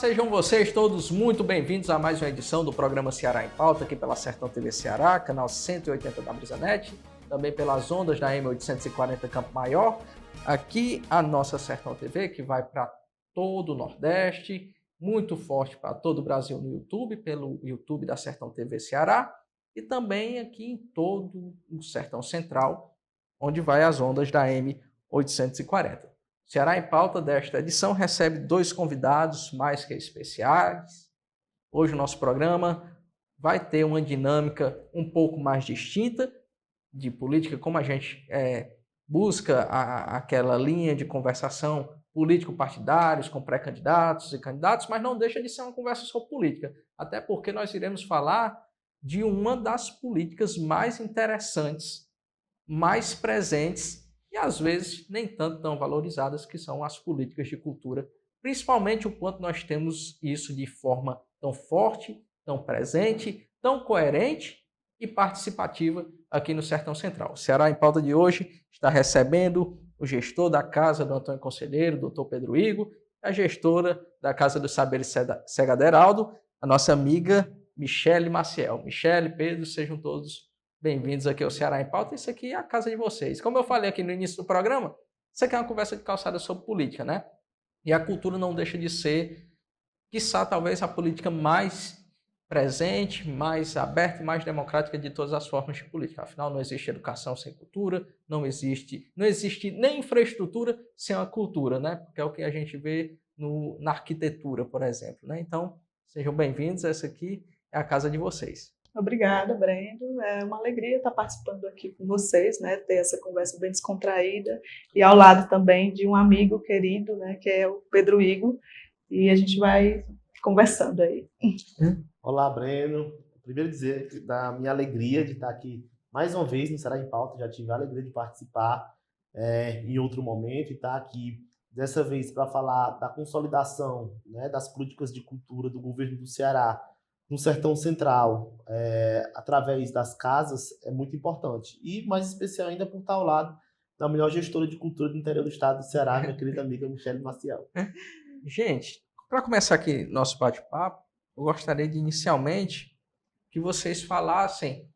sejam vocês todos muito bem-vindos a mais uma edição do programa Ceará em Pauta, aqui pela Sertão TV Ceará, canal 180 da BrisaNet, também pelas ondas da M840 Campo Maior, aqui a nossa Sertão TV, que vai para todo o Nordeste, muito forte para todo o Brasil no YouTube, pelo YouTube da Sertão TV Ceará, e também aqui em todo o Sertão Central, onde vai as ondas da M840. Ceará em Pauta desta edição recebe dois convidados mais que especiais. Hoje o nosso programa vai ter uma dinâmica um pouco mais distinta de política, como a gente busca aquela linha de conversação político-partidários com pré-candidatos e candidatos, mas não deixa de ser uma conversa sobre política, até porque nós iremos falar de uma das políticas mais interessantes, mais presentes e às vezes nem tanto tão valorizadas, que são as políticas de cultura, principalmente o quanto nós temos isso de forma tão forte, tão presente, tão coerente e participativa aqui no Sertão Central. O Ceará em Pauta de hoje está recebendo o gestor da Casa do Antônio Conselheiro, doutor Pedro Igo, a gestora da Casa dos Saberes Cega Aderaldo, a nossa amiga Michele Maciel. Michele, Pedro, sejam todos bem-vindos aqui ao Ceará em Pauta. Isso aqui é a casa de vocês. Como eu falei aqui no início do programa, isso aqui é uma conversa de calçada sobre política, né? E a cultura não deixa de ser, quiçá, talvez a política mais presente, mais aberta e mais democrática de todas as formas de política. Afinal, não existe educação sem cultura, não existe nem infraestrutura sem a cultura, né? Porque é o que a gente vê na arquitetura, por exemplo, né? Então, sejam bem-vindos. Essa aqui é a casa de vocês. Obrigada, Brendo. É uma alegria estar participando aqui com vocês, né? Ter essa conversa bem descontraída e ao lado também de um amigo querido, né? Que é o Pedro Igo, e a gente vai conversando aí. Olá, Breno. Primeiro dizer da minha alegria de estar aqui mais uma vez no Ceará em Pauta. Já tive a alegria de participar em outro momento e estar aqui dessa vez para falar da consolidação, né, das políticas de cultura do governo do Ceará no Sertão Central, através das casas, é muito importante. E mais especial ainda por estar ao lado da melhor gestora de cultura do interior do estado do Ceará, minha querida amiga Michele Maciel. Gente, para começar aqui nosso bate-papo, eu gostaria de inicialmente que vocês falassem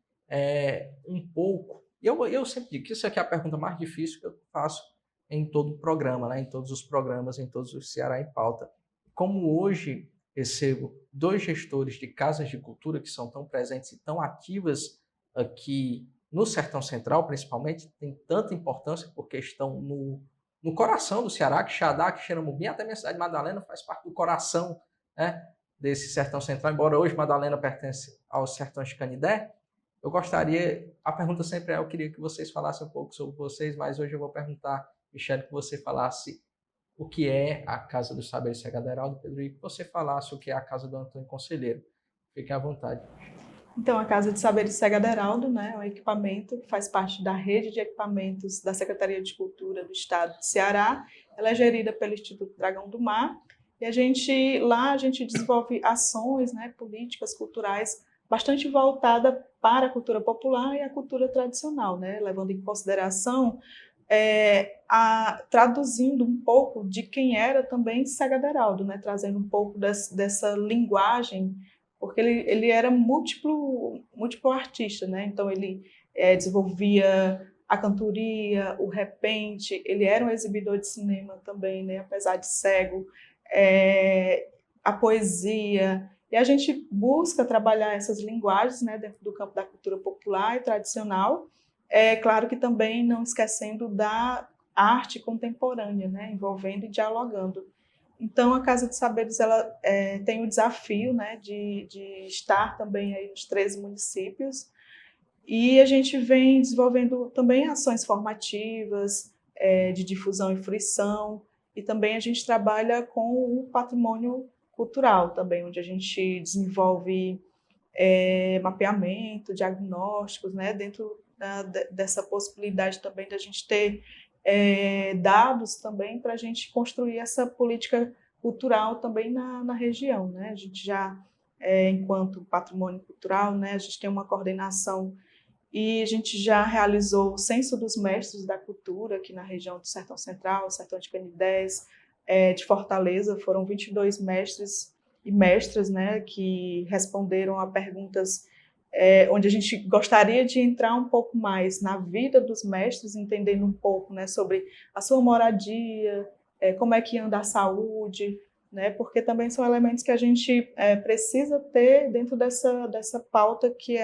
um pouco. Eu sempre digo que isso aqui é a pergunta mais difícil que eu faço em todo o programa, né? Em todos os programas, em todos os Ceará em Pauta. Como hoje recebo dois gestores de casas de cultura que são tão presentes e tão ativas aqui no Sertão Central, principalmente, tem tanta importância porque estão no coração do Ceará, que Xadá, que Xeramubim, até minha cidade de Madalena faz parte do coração, né, desse Sertão Central, embora hoje Madalena pertence aos Sertões de Canidé. Eu gostaria, a pergunta sempre eu queria que vocês falassem um pouco sobre vocês, mas hoje eu vou perguntar, Michele, que você falasse o que é a Casa dos Saberes Cega Aderaldo, Pedro, e que você falasse o que é a Casa do Antônio Conselheiro. Fique à vontade. Então, a Casa de Saberes Cega Aderaldo, né, é um equipamento que faz parte da rede de equipamentos da Secretaria de Cultura do Estado de Ceará. Ela é gerida pelo Instituto Dragão do Mar e a gente desenvolve ações, né, políticas culturais bastante voltada para a cultura popular e a cultura tradicional, né, levando em consideração traduzindo um pouco de quem era também Cega Aderaldo, né, trazendo um pouco dessa linguagem, porque ele era múltiplo artista, né? Então ele desenvolvia a cantoria, o repente, ele era um exibidor de cinema também, né? Apesar de cego, a poesia, e a gente busca trabalhar essas linguagens, né, dentro do campo da cultura popular e tradicional, claro que também não esquecendo da arte contemporânea, né, envolvendo e dialogando. Então, a Casa de Saberes ela, tem o desafio, né, de estar também aí nos 13 municípios, e a gente vem desenvolvendo também ações formativas, de difusão e fruição, e também a gente trabalha com o patrimônio cultural também, onde a gente desenvolve mapeamento, diagnósticos, né, dentro dessa possibilidade também da gente ter dados também para a gente construir essa política cultural também na região, né? A gente já, enquanto patrimônio cultural, né, a gente tem uma coordenação e a gente já realizou o Censo dos Mestres da Cultura aqui na região do Sertão Central, Sertão de Canidés, de Fortaleza, foram 22 mestres e mestras, né, que responderam a perguntas onde a gente gostaria de entrar um pouco mais na vida dos mestres, entendendo um pouco, né, sobre a sua moradia, como é que anda a saúde, né, porque também são elementos que a gente precisa ter dentro dessa pauta que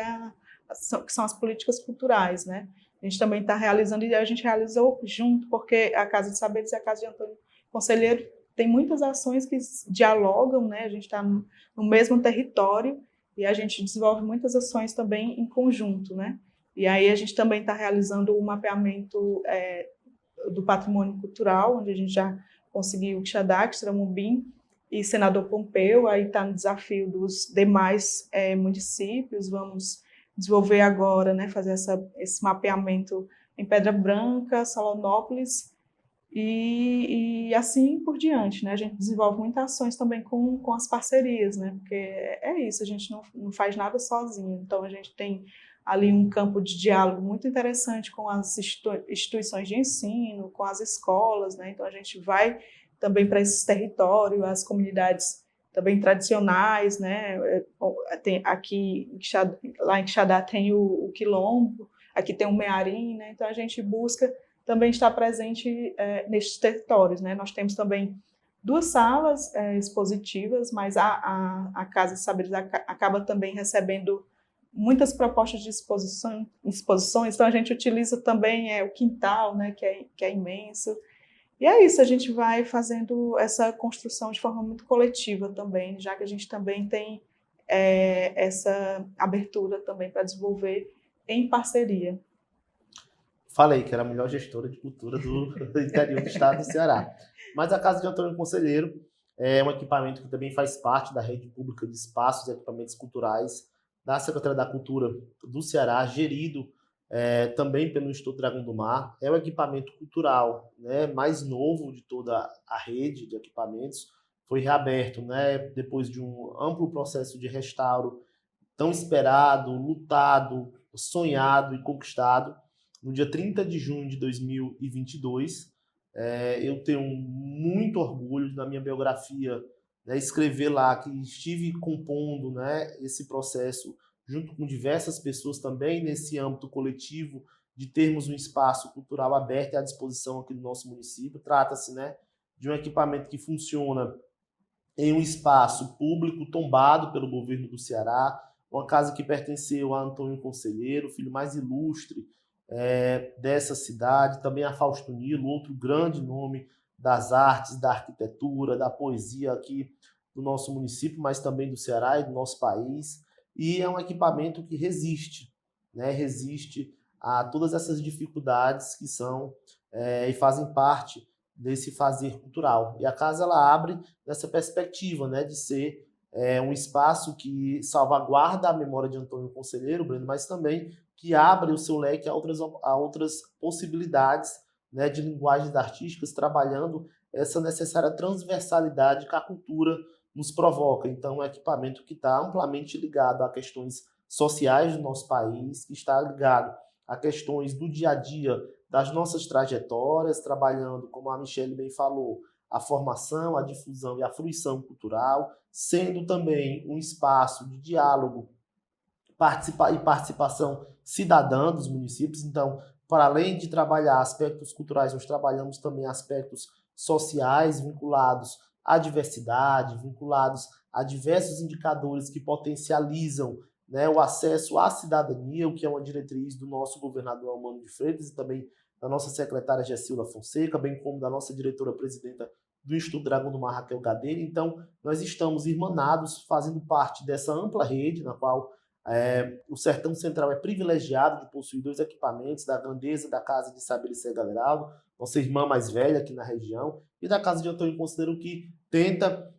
são as políticas culturais, né. A gente também está realizando, e a gente realizou junto, porque a Casa de Saberes e a Casa de Antônio Conselheiro tem muitas ações que dialogam, né, a gente está no mesmo território, e a gente desenvolve muitas ações também em conjunto, né? E aí a gente também está realizando o mapeamento do patrimônio cultural, onde a gente já conseguiu o Quixadá, Xeramobim e Senador Pompeu, aí está no desafio dos demais municípios, vamos desenvolver agora, né, fazer esse mapeamento em Pedra Branca, Salonópolis, e assim por diante, né? A gente desenvolve muitas ações também com as parcerias, né? Porque é isso, a gente não faz nada sozinho. Então, a gente tem ali um campo de diálogo muito interessante com as instituições de ensino, com as escolas, né? Então, a gente vai também para esses territórios, as comunidades também tradicionais, né? Tem aqui, lá em Quixadá tem o Quilombo, aqui tem o Mearim, né? Então, a gente busca também está presente nestes territórios, né? Nós temos também 2 salas expositivas, mas a Casa de Saberes acaba também recebendo muitas propostas de exposições, então a gente utiliza também o quintal, né? Que é imenso. E é isso, a gente vai fazendo essa construção de forma muito coletiva também, já que a gente também tem essa abertura também para desenvolver em parceria. Falei que era a melhor gestora de cultura do interior do estado do Ceará. Mas a Casa de Antônio Conselheiro é um equipamento que também faz parte da rede pública de espaços e equipamentos culturais da Secretaria da Cultura do Ceará, gerido também pelo Instituto Dragão do Mar. É o equipamento cultural, né, mais novo de toda a rede de equipamentos. Foi reaberto, né, depois de um amplo processo de restauro tão esperado, lutado, sonhado e conquistado. No dia 30 de junho de 2022, eu tenho muito orgulho na minha biografia, né, escrever lá que estive compondo, né, esse processo junto com diversas pessoas também nesse âmbito coletivo de termos um espaço cultural aberto e à disposição aqui no nosso município. Trata-se, né, de um equipamento que funciona em um espaço público tombado pelo governo do Ceará, uma casa que pertenceu a Antônio Conselheiro, filho mais ilustre dessa cidade, também a Fausto Nilo, outro grande nome das artes, da arquitetura, da poesia aqui do nosso município, mas também do Ceará e do nosso país. E é um equipamento que resiste, né? Resiste a todas essas dificuldades que são e fazem parte desse fazer cultural. E a casa ela abre nessa perspectiva, né, de ser um espaço que salvaguarda a memória de Antônio Conselheiro, Breno, mas também que abre o seu leque a outras possibilidades, né, de linguagens artísticas, trabalhando essa necessária transversalidade que a cultura nos provoca. Então, é um equipamento que está amplamente ligado a questões sociais do nosso país, que está ligado a questões do dia a dia das nossas trajetórias, trabalhando, como a Michelle bem falou, a formação, a difusão e a fruição cultural, sendo também um espaço de diálogo e participação cidadã dos municípios. Então, para além de trabalhar aspectos culturais, nós trabalhamos também aspectos sociais vinculados à diversidade, vinculados a diversos indicadores que potencializam, né, o acesso à cidadania, o que é uma diretriz do nosso governador Almano de Freitas e também da nossa secretária Gessilda Fonseca, bem como da nossa diretora-presidenta do Instituto Dragão do Mar, Raquel Gadelha. Então, nós estamos irmanados, fazendo parte dessa ampla rede, na qual o Sertão Central é privilegiado de possuir 2 equipamentos, da grandeza da Casa de Saberes Cega Geraldo, nossa irmã mais velha aqui na região, e da Casa de Antônio Conselheiro, que tenta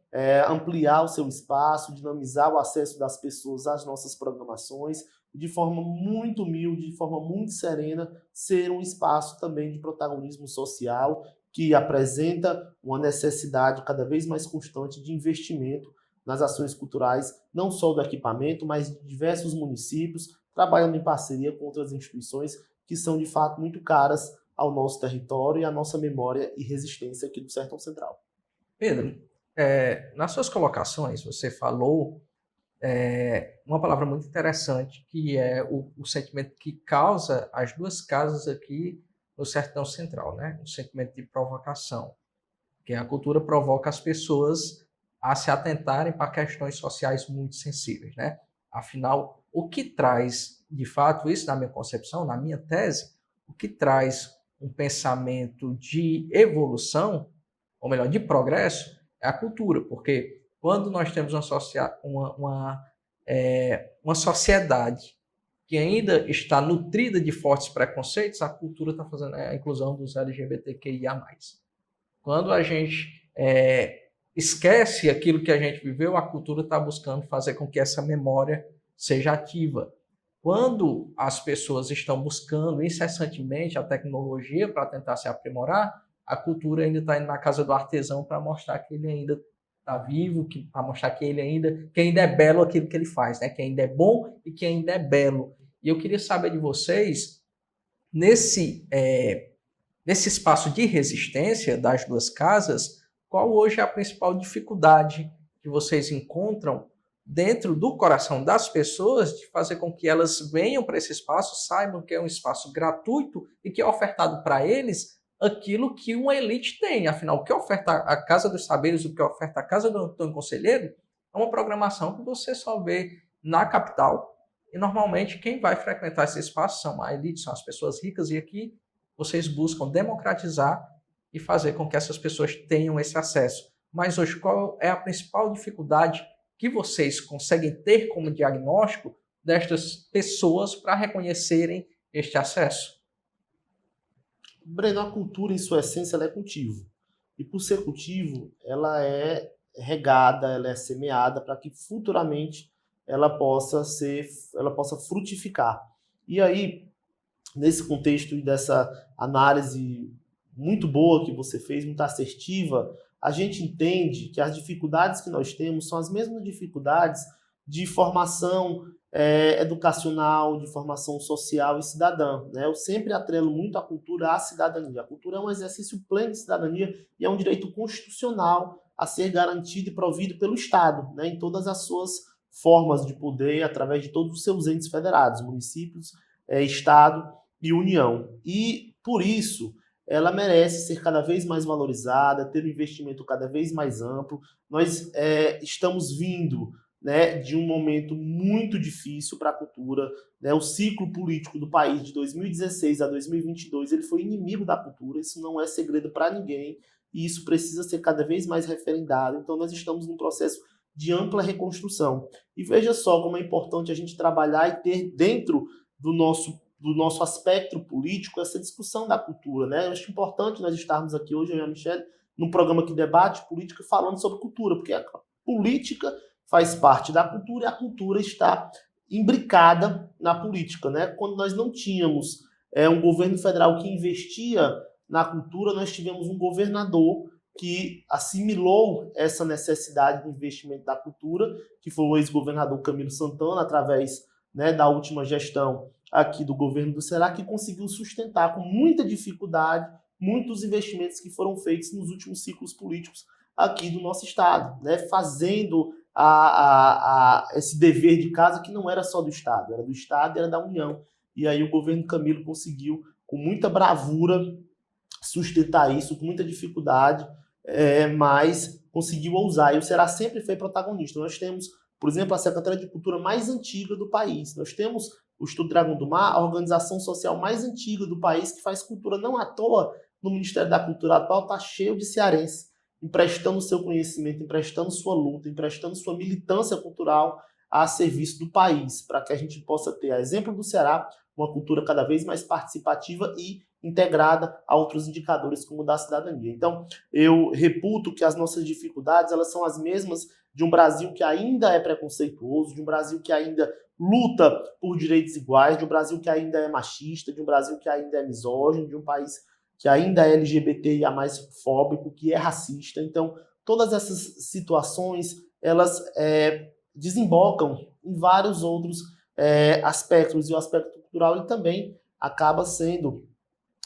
ampliar o seu espaço, dinamizar o acesso das pessoas às nossas programações, e de forma muito humilde, de forma muito serena, ser um espaço também de protagonismo social, que apresenta uma necessidade cada vez mais constante de investimento nas ações culturais, não só do equipamento, mas de diversos municípios, trabalhando em parceria com outras instituições que são, de fato, muito caras ao nosso território e à nossa memória e resistência aqui do Sertão Central. Pedro, Nas suas colocações, você falou uma palavra muito interessante, que é o sentimento que causa as duas casas aqui no Sertão Central, né? O sentimento de provocação, que a cultura provoca as pessoas a se atentarem para questões sociais muito sensíveis, né? Afinal, o que traz, de fato, isso na minha concepção, na minha tese, o que traz um pensamento de evolução, ou melhor, de progresso, é a cultura, porque quando nós temos uma sociedade que ainda está nutrida de fortes preconceitos, a cultura está fazendo a inclusão dos LGBTQIA+. Quando a gente esquece aquilo que a gente viveu, a cultura está buscando fazer com que essa memória seja ativa. Quando as pessoas estão buscando incessantemente a tecnologia para tentar se aprimorar, a cultura ainda está indo na casa do artesão para mostrar que ele ainda está vivo, para mostrar que que ainda é belo aquilo que ele faz, né? Que ainda é bom e que ainda é belo. E eu queria saber de vocês, nesse espaço de resistência das duas casas, qual hoje é a principal dificuldade que vocês encontram dentro do coração das pessoas de fazer com que elas venham para esse espaço, saibam que é um espaço gratuito e que é ofertado para eles aquilo que uma elite tem. Afinal, o que oferta a Casa dos Saberes, o que oferta a Casa do Antônio Conselheiro, é uma programação que você só vê na capital. E normalmente quem vai frequentar esse espaço são a elite, são as pessoas ricas, e aqui vocês buscam democratizar e fazer com que essas pessoas tenham esse acesso. Mas hoje, qual é a principal dificuldade que vocês conseguem ter como diagnóstico destas pessoas para reconhecerem este acesso? Breno, a cultura, em sua essência, ela é cultivo. E por ser cultivo, ela é regada, ela é semeada para que futuramente ela possa frutificar. E aí, nesse contexto e dessa análise muito boa que você fez, muito assertiva, a gente entende que as dificuldades que nós temos são as mesmas dificuldades de formação educacional, de formação social e cidadã, né? Eu sempre atrelo muito a cultura à cidadania. A cultura é um exercício pleno de cidadania e é um direito constitucional a ser garantido e provido pelo Estado, né? Em todas as suas formas de poder, através de todos os seus entes federados, municípios, Estado e União. E, por isso, ela merece ser cada vez mais valorizada, ter um investimento cada vez mais amplo. Nós estamos vindo, né, de um momento muito difícil para a cultura, né? O ciclo político do país de 2016 a 2022 ele foi inimigo da cultura, isso não é segredo para ninguém, e isso precisa ser cada vez mais referendado. Então nós estamos num processo de ampla reconstrução. E veja só como é importante a gente trabalhar e ter dentro do nosso aspecto político essa discussão da cultura, né? Eu acho importante nós estarmos aqui hoje, eu e a Michelle, num programa que debate política falando sobre cultura, porque a política faz parte da cultura e a cultura está imbricada na política, né? Quando nós não tínhamos um governo federal que investia na cultura, nós tivemos um governador que assimilou essa necessidade de investimento da cultura, que foi o ex-governador Camilo Santana, através, né, da última gestão aqui do governo do Ceará, que conseguiu sustentar com muita dificuldade muitos investimentos que foram feitos nos últimos ciclos políticos aqui do nosso estado, né, fazendo esse dever de casa que não era só do Estado, era do Estado e era da União. E aí o governo Camilo conseguiu, com muita bravura, sustentar isso, com muita dificuldade, mas conseguiu ousar. E o Ceará sempre foi protagonista. Nós temos, por exemplo, a Secretaria de Cultura mais antiga do país. Nós temos o Instituto Dragão do Mar, a organização social mais antiga do país, que faz cultura. Não à toa, no Ministério da Cultura atual está cheio de cearense, emprestando seu conhecimento, emprestando sua luta, emprestando sua militância cultural a serviço do país, para que a gente possa ter, a exemplo do Ceará, uma cultura cada vez mais participativa e integrada a outros indicadores como o da cidadania. Então, eu reputo que as nossas dificuldades elas são as mesmas de um Brasil que ainda é preconceituoso, de um Brasil que ainda luta por direitos iguais, de um Brasil que ainda é machista, de um Brasil que ainda é misógino, de um país que ainda é LGBTIA+, fóbico, que é racista. Então, todas essas situações, elas desembocam em vários outros aspectos, e o aspecto cultural ele também acaba sendo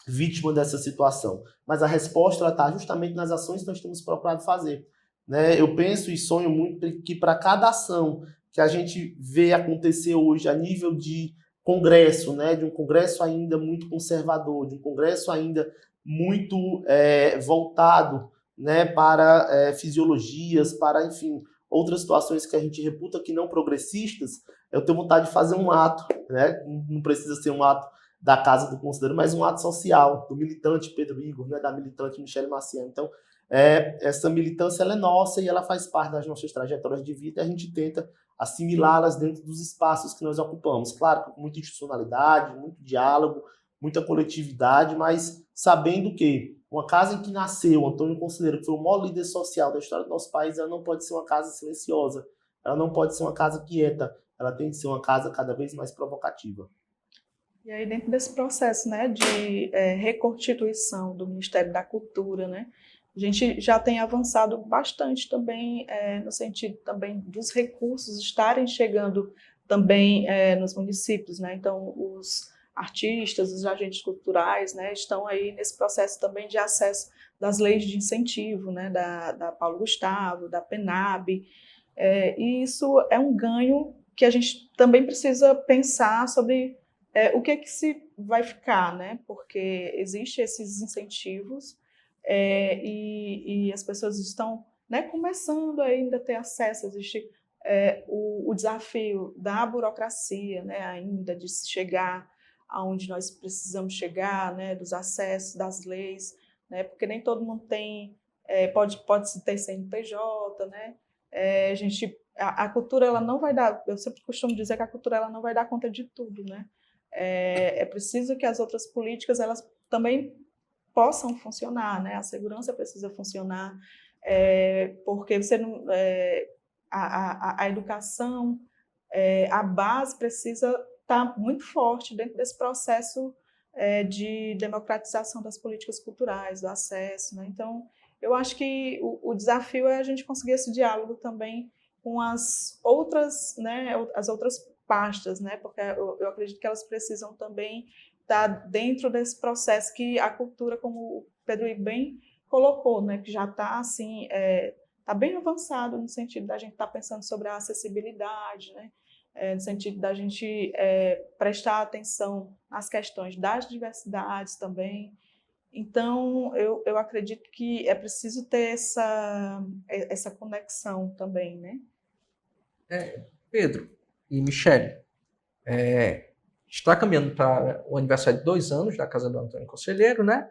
vítima dessa situação. Mas a resposta está justamente nas ações que nós temos procurado fazer. né? Eu penso e sonho muito que para cada ação que a gente vê acontecer hoje a nível de Congresso, né? De um Congresso ainda muito conservador, de um Congresso ainda muito voltado, né, para fisiologias, para, enfim, outras situações que a gente reputa que não progressistas, eu tenho vontade de fazer um ato, né? Não precisa ser um ato da Casa do Conselheiro, mas um ato social, do militante Pedro Igor, né, da militante Michele Maciel. Então, essa militância ela é nossa e ela faz parte das nossas trajetórias de vida e a gente tenta assimilá-las dentro dos espaços que nós ocupamos. Claro, com muita institucionalidade, muito diálogo, muita coletividade, mas sabendo que uma casa em que nasceu Antônio Conselheiro, que foi o maior líder social da história do nosso país, ela não pode ser uma casa silenciosa, ela não pode ser uma casa quieta, ela tem que ser uma casa cada vez mais provocativa. E aí, dentro desse processo, né, de reconstituição do Ministério da Cultura, né, a gente já tem avançado bastante também no sentido também dos recursos estarem chegando também nos municípios, né? Então, os artistas, os agentes culturais, né, estão aí nesse processo também de acesso das leis de incentivo, né, da Paulo Gustavo, da PENAB, e isso é um ganho que a gente também precisa pensar sobre o que é que se vai ficar, né, porque existem esses incentivos e as pessoas estão, né, começando ainda a ter acesso, existe o desafio da burocracia, né, ainda de chegar aonde nós precisamos chegar, né, dos acessos, das leis, né, porque nem todo mundo tem, pode ter CNPJ, né, a cultura ela não vai dar, eu sempre costumo dizer que a cultura ela não vai dar conta de tudo, né, é preciso que as outras políticas elas também possam funcionar, né, a segurança precisa funcionar, porque você não, a educação, a base precisa está muito forte dentro desse processo de democratização das políticas culturais, do acesso, né? Então, eu acho que o desafio é a gente conseguir esse diálogo também com as outras, né, as outras pastas, né? Porque eu acredito que elas precisam também estar dentro desse processo que a cultura, como o Pedro Igor bem colocou, né, que já está assim, tá bem avançado no sentido da gente estar pensando sobre a acessibilidade, né? No sentido da gente prestar atenção nas questões das diversidades também. Então, eu acredito que é preciso ter essa conexão também, né? Pedro e Michele, está caminhando para o aniversário de 2 anos da Casa do Antônio Conselheiro, né?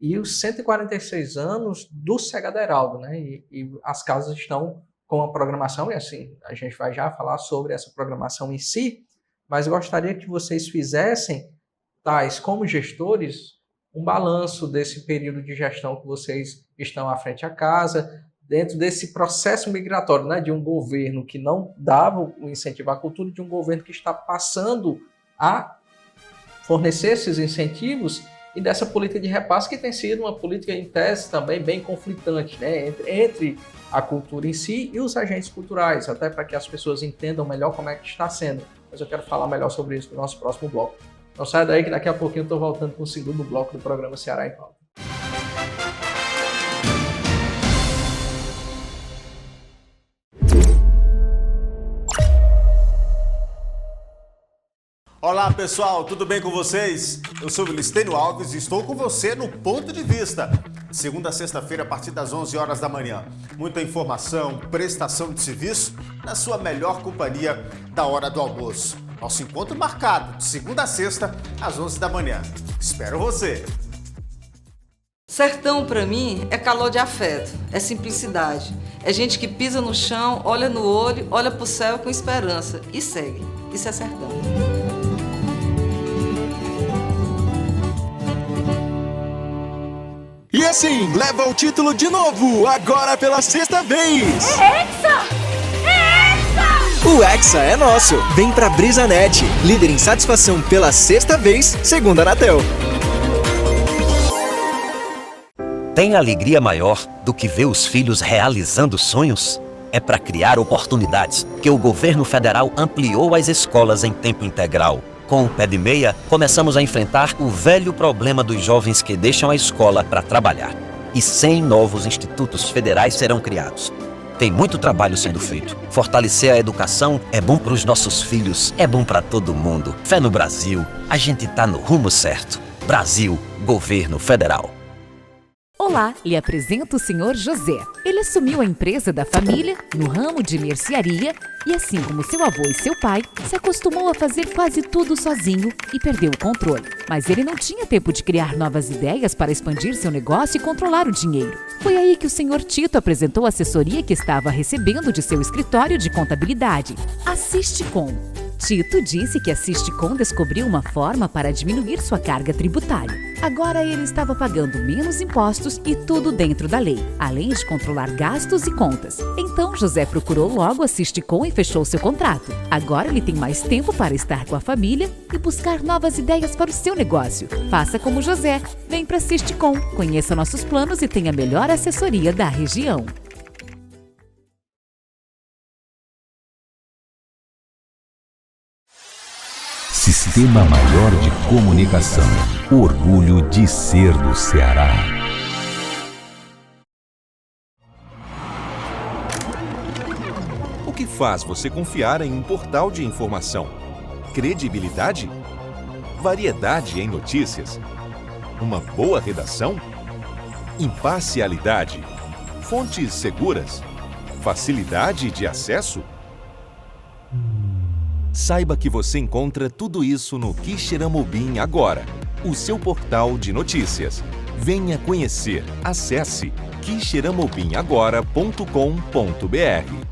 E os 146 anos do Cegado Heraldo, né? E as casas estão com a programação, e assim, a gente vai já falar sobre essa programação em si, mas eu gostaria que vocês fizessem, tais como gestores, um balanço desse período de gestão que vocês estão à frente da casa, dentro desse processo migratório, né, de um governo que não dava o incentivo à cultura, de um governo que está passando a fornecer esses incentivos, e dessa política de repasse que tem sido uma política em tese também bem conflitante, né, entre a cultura em si e os agentes culturais, até para que as pessoas entendam melhor como é que está sendo. Mas eu quero falar melhor sobre isso no nosso próximo bloco. Então sai daí que daqui a pouquinho eu estou voltando com o segundo bloco do programa Ceará em Pauta. Olá pessoal, tudo bem com vocês? Eu sou o Listênio Alves e estou com você no Ponto de Vista. Segunda a sexta-feira a partir das 11 horas da manhã. Muita informação, prestação de serviço na sua melhor companhia da hora do almoço. Nosso encontro marcado de segunda a sexta às 11 da manhã. Espero você! Sertão, pra mim, é calor de afeto, é simplicidade. É gente que pisa no chão, olha no olho, olha pro céu com esperança e segue. Isso é sertão. E assim, leva o título de novo, agora pela 6ª vez. É Hexa! O Hexa é nosso. Vem pra BrisaNet, líder em satisfação pela 6ª vez, segundo a Anatel. Tem alegria maior do que ver os filhos realizando sonhos? É para criar oportunidades que o governo federal ampliou as escolas em tempo integral. Com o Pé de Meia, começamos a enfrentar o velho problema dos jovens que deixam a escola para trabalhar. E 100 novos institutos federais serão criados. Tem muito trabalho sendo feito. Fortalecer a educação é bom para os nossos filhos, é bom para todo mundo. Fé no Brasil, a gente tá no rumo certo. Brasil, Governo Federal. Olá, lhe apresento o Sr. José. Ele assumiu a empresa da família no ramo de mercearia e, assim como seu avô e seu pai, se acostumou a fazer quase tudo sozinho e perdeu o controle. Mas ele não tinha tempo de criar novas ideias para expandir seu negócio e controlar o dinheiro. Foi aí que o Sr. Tito apresentou a assessoria que estava recebendo de seu escritório de contabilidade, a Sisticom. Tito disse que a Sisticom descobriu uma forma para diminuir sua carga tributária. Agora ele estava pagando menos impostos e tudo dentro da lei, além de controlar gastos e contas. Então José procurou logo a Sisticom e fechou seu contrato. Agora ele tem mais tempo para estar com a família e buscar novas ideias para o seu negócio. Faça como José. Vem para a Sisticom, conheça nossos planos e tenha a melhor assessoria da região. Sistema Maior de Comunicação. O orgulho de ser do Ceará. O que faz você confiar em um portal de informação? Credibilidade? Variedade em notícias? Uma boa redação? Imparcialidade? Fontes seguras? Facilidade de acesso? Saiba que você encontra tudo isso no Quixeramobim agora, o seu portal de notícias. Venha conhecer. Acesse quixeramobimagora.com.br.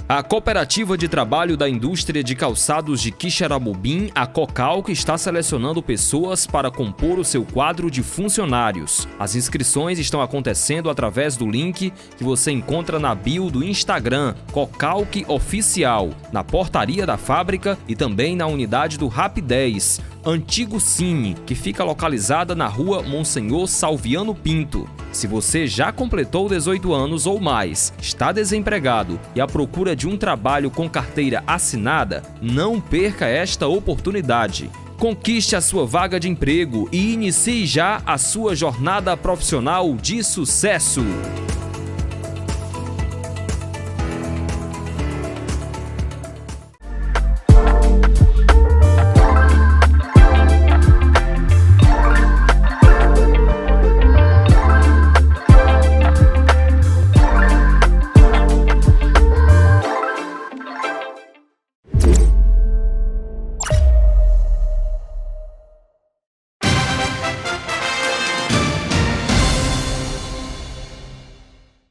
A Cooperativa de Trabalho da Indústria de Calçados de Quixeramobim, a Cocalc, está selecionando pessoas para compor o seu quadro de funcionários. As inscrições estão acontecendo através do link que você encontra na bio do Instagram, Cocalc Oficial, na portaria da fábrica e também na unidade do Rapidez, Antigo Cine, que fica localizada na rua Monsenhor Salviano Pinto. Se você já completou 18 anos ou mais, está desempregado e à procura de um trabalho com carteira assinada, não perca esta oportunidade. Conquiste a sua vaga de emprego e inicie já a sua jornada profissional de sucesso.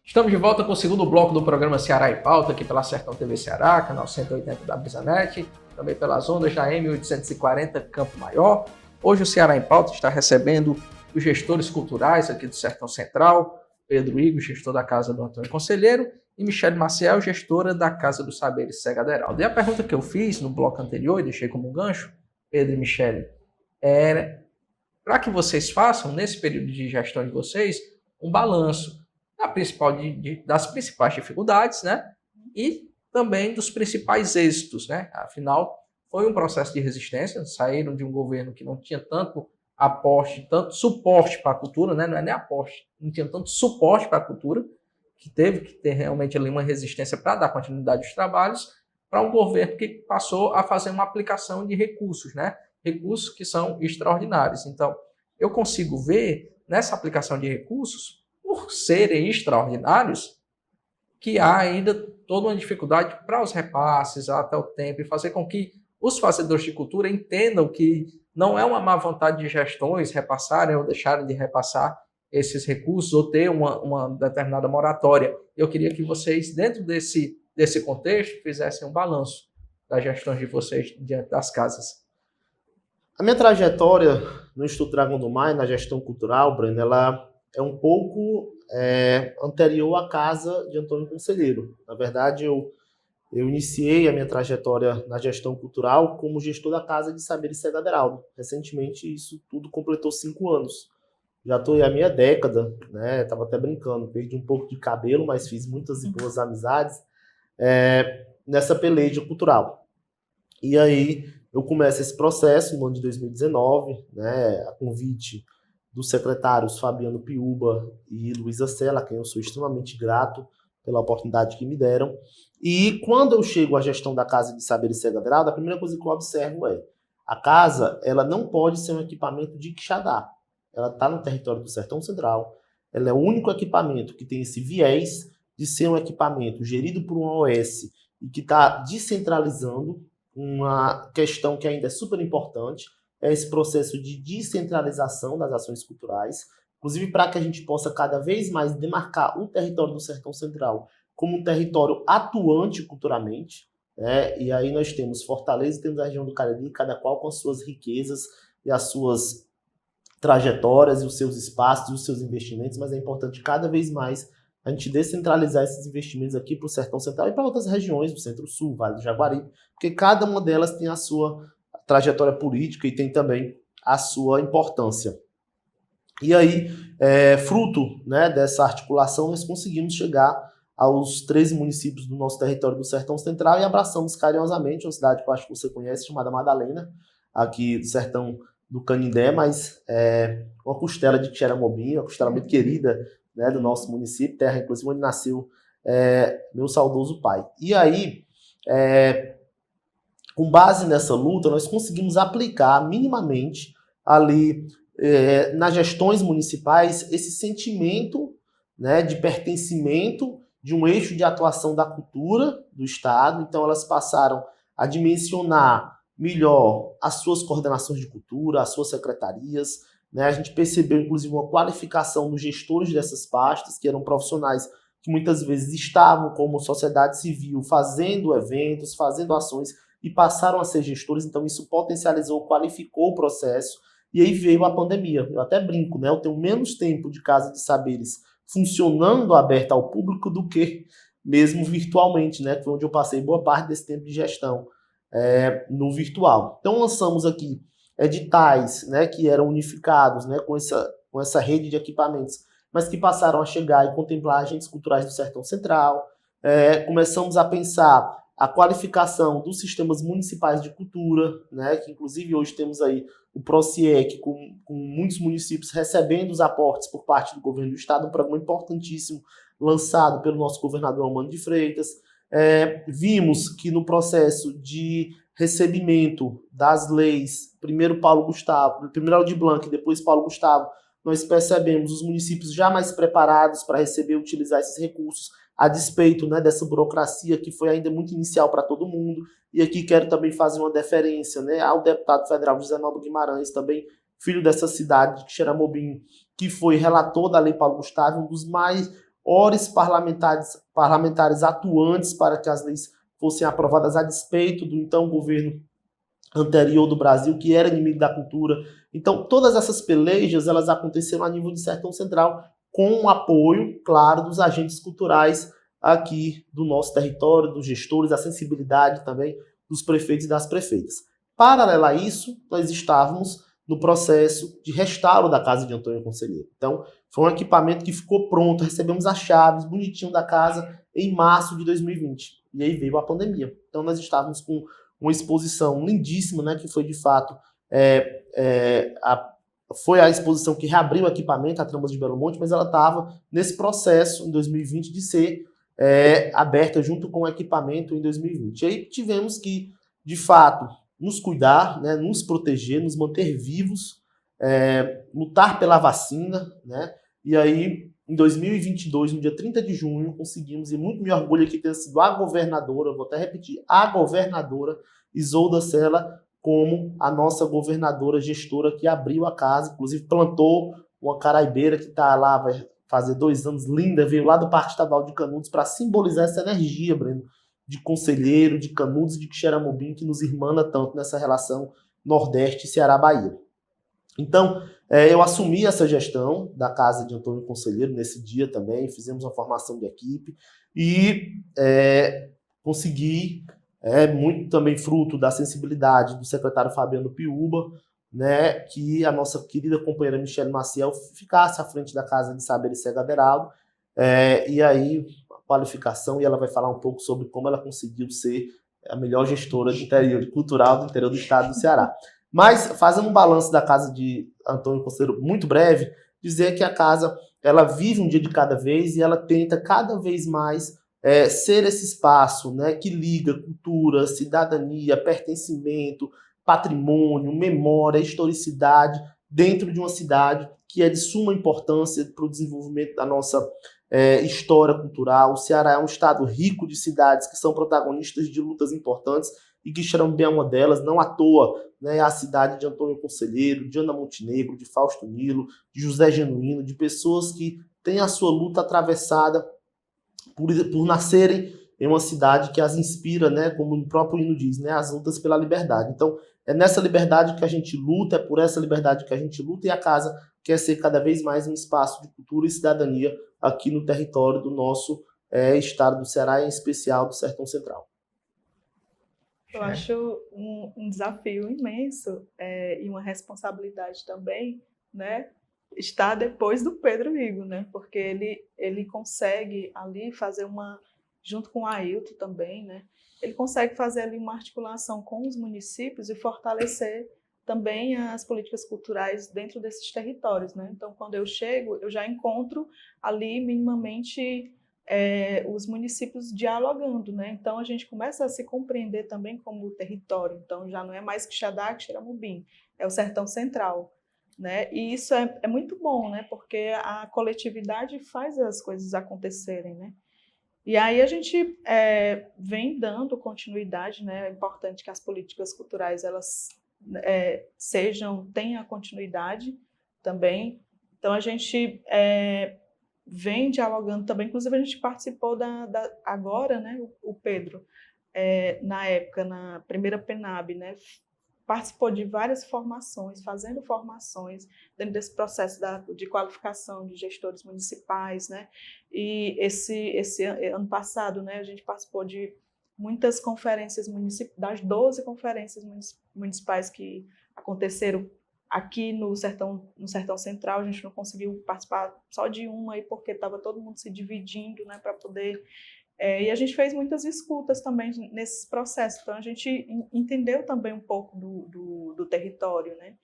Estamos de volta com o segundo bloco do programa Ceará em Pauta, aqui pela Sertão TV Ceará, canal 180 da BrisaNet, também pelas ondas da M840 Campo Maior. Hoje o Ceará em Pauta está recebendo os gestores culturais aqui do Sertão Central, Pedro Igor, gestor da Casa do Antônio Conselheiro, e Michele Maciel, gestora da Casa dos Saberes Cega Aderaldo. E a pergunta que eu fiz no bloco anterior, e deixei como um gancho, Pedro e Michele, era para que vocês façam, nesse período de gestão de vocês, um balanço das principais dificuldades, né? E também dos principais êxitos, né? Afinal, foi um processo de resistência, saíram de um governo que não tinha tanto aporte, tanto suporte para a cultura, né? Não é nem aporte, não tinha tanto suporte para a cultura, que teve que ter realmente ali uma resistência para dar continuidade aos trabalhos, para um governo que passou a fazer uma aplicação de recursos, né? Recursos que são extraordinários. Então, eu consigo ver nessa aplicação de recursos, por serem extraordinários, que há ainda toda uma dificuldade para os repasses até o tempo e fazer com que os fazedores de cultura entendam que não é uma má vontade de gestões repassarem ou deixarem de repassar esses recursos ou ter uma determinada moratória. Eu queria que vocês, dentro desse contexto, fizessem um balanço das gestões de vocês diante das casas. A minha trajetória no Instituto Dragão do Mar, na gestão cultural, Breno, ela é um pouco anterior à casa de Antônio Conselheiro. Na verdade, eu iniciei a minha trajetória na gestão cultural como gestor da Casa de Saberes Cega Aderaldo. Recentemente, isso tudo completou 5 anos. Já estou a minha década, né? Estava até brincando, perdi um pouco de cabelo, mas fiz muitas e boas amizades nessa peleja cultural. E aí, eu começo esse processo no ano de 2019, né? A convite dos secretários Fabiano Piúba e Luísa Sela, a quem eu sou extremamente grato pela oportunidade que me deram. E quando eu chego à gestão da Casa de Saberes Federal, a primeira coisa que eu observo é a casa ela não pode ser um equipamento de Quixadá. Ela está no território do Sertão Central. Ela é o único equipamento que tem esse viés de ser um equipamento gerido por uma OS e que está descentralizando uma questão que ainda é super importante, é esse processo de descentralização das ações culturais, inclusive para que a gente possa cada vez mais demarcar o território do Sertão Central como um território atuante culturalmente, né? E aí nós temos Fortaleza e temos a região do Cariri, cada qual com as suas riquezas e as suas trajetórias e os seus espaços e os seus investimentos, mas é importante cada vez mais a gente descentralizar esses investimentos aqui para o Sertão Central e para outras regiões do Centro-Sul, Vale do Jaguaribe, porque cada uma delas tem a sua trajetória política e tem também a sua importância. E aí, fruto, né, dessa articulação, nós conseguimos chegar aos 13 municípios do nosso território do Sertão Central e abraçamos carinhosamente uma cidade que eu acho que você conhece, chamada Madalena, aqui do Sertão do Canindé, mas uma costela de Quixeramobim, uma costela muito querida, né, do nosso município, terra inclusive onde nasceu meu saudoso pai. E aí, com base nessa luta, nós conseguimos aplicar minimamente ali nas gestões municipais esse sentimento, né, de pertencimento de um eixo de atuação da cultura do Estado. Então elas passaram a dimensionar melhor as suas coordenações de cultura, as suas secretarias, né? A gente percebeu, inclusive, uma qualificação dos gestores dessas pastas, que eram profissionais que muitas vezes estavam como sociedade civil, fazendo eventos, fazendo ações, e passaram a ser gestores. Então isso potencializou, qualificou o processo, e aí veio a pandemia. Eu até brinco, né? Eu tenho menos tempo de Casa de Saberes funcionando aberta ao público do que mesmo virtualmente, né? Que foi onde eu passei boa parte desse tempo de gestão no virtual. Então lançamos aqui editais, né, que eram unificados, né, com essa rede de equipamentos, mas que passaram a chegar e contemplar agentes culturais do Sertão Central. Começamos a pensar a qualificação dos sistemas municipais de cultura, né, que inclusive hoje temos aí o PROCIEC, com muitos municípios recebendo os aportes por parte do governo do Estado, um programa importantíssimo lançado pelo nosso governador Armando de Freitas. Vimos que no processo de recebimento das leis, primeiro Aldir Blanc e depois Paulo Gustavo, nós percebemos os municípios já mais preparados para receber e utilizar esses recursos, a despeito, né, dessa burocracia que foi ainda muito inicial para todo mundo. E aqui quero também fazer uma deferência, né, ao deputado federal José Nobre Guimarães, também filho dessa cidade de Quixeramobim, que foi relator da Lei Paulo Gustavo, um dos maiores parlamentares atuantes para que as leis fossem aprovadas a despeito do então governo anterior do Brasil, que era inimigo da cultura. Então, todas essas pelejas, elas aconteceram a nível de Sertão Central, com o apoio, claro, dos agentes culturais aqui do nosso território, dos gestores, a sensibilidade também dos prefeitos e das prefeitas. Paralelo a isso, nós estávamos no processo de restauro da casa de Antônio Conselheiro. Então, foi um equipamento que ficou pronto, recebemos as chaves bonitinho da casa em março de 2020. E aí veio a pandemia. Então, nós estávamos com uma exposição lindíssima, né, que foi, de fato, foi a exposição que reabriu o equipamento, a Tramas de Belo Monte, mas ela estava nesse processo, em 2020, de ser aberta junto com o equipamento em 2020. E aí tivemos que, de fato, nos cuidar, né, nos proteger, nos manter vivos, lutar pela vacina, né? E aí, em 2022, no dia 30 de junho, conseguimos, e muito me orgulho aqui ter sido a governadora, vou até repetir, a governadora Isolda Sela, como a nossa governadora gestora que abriu a casa, inclusive plantou uma caraibeira que está lá, vai fazer 2 anos, linda, veio lá do Parque Estadual de Canudos para simbolizar essa energia, Breno, de conselheiro, de Canudos e de Quixeramobim, que nos irmana tanto nessa relação Nordeste, Ceará, Bahia. Então, eu assumi essa gestão da Casa de Antônio Conselheiro nesse dia também, fizemos uma formação de equipe e consegui, muito também fruto da sensibilidade do secretário Fabiano Piúba, né, que a nossa querida companheira Michele Maciel ficasse à frente da Casa de Saberes Federal, e aí a qualificação, e ela vai falar um pouco sobre como ela conseguiu ser a melhor gestora de interior cultural do interior do estado do Ceará. Mas, fazendo um balanço da casa de Antônio Conselheiro muito breve, dizer que a casa ela vive um dia de cada vez e ela tenta cada vez mais ser esse espaço, né, que liga cultura, cidadania, pertencimento, patrimônio, memória, historicidade, dentro de uma cidade que é de suma importância para o desenvolvimento da nossa história cultural. O Ceará é um estado rico de cidades que são protagonistas de lutas importantes e Quixeramobim é uma delas, não à toa, né, a cidade de Antônio Conselheiro, de Ana Montenegro, de Fausto Nilo, de José Genuíno, de pessoas que têm a sua luta atravessada por nascerem em uma cidade que as inspira, né, como o próprio hino diz, né, as lutas pela liberdade. Então, é nessa liberdade que a gente luta, é por essa liberdade que a gente luta, e a casa quer ser cada vez mais um espaço de cultura e cidadania aqui no território do nosso estado do Ceará, em especial do Sertão Central. Eu acho um desafio imenso e uma responsabilidade também, né, estar depois do Pedro Igor, né, porque ele consegue ali fazer junto com o Ailton também, né, ele consegue fazer ali uma articulação com os municípios e fortalecer também as políticas culturais dentro desses territórios, né. Então, quando eu chego, eu já encontro ali minimamente os municípios dialogando, né? Então a gente começa a se compreender também como território. Então já não é mais Quixadá, Quixeramobim, é o Sertão Central, né? E isso é muito bom, né? Porque a coletividade faz as coisas acontecerem, né? E aí a gente vem dando continuidade, né? É importante que as políticas culturais elas tenham continuidade também. Então a gente vem dialogando também, inclusive a gente participou agora, né, o Pedro, na época, na primeira PENAB, né, participou de várias formações, fazendo formações dentro desse processo de qualificação de gestores municipais, né, e esse ano passado, né, a gente participou de muitas conferências das 12 conferências municipais que aconteceram aqui no Sertão Central. A gente não conseguiu participar só de uma, aí porque estava todo mundo se dividindo, né, para poder... e a gente fez muitas escutas também nesses processos, então a gente entendeu também um pouco do território, né?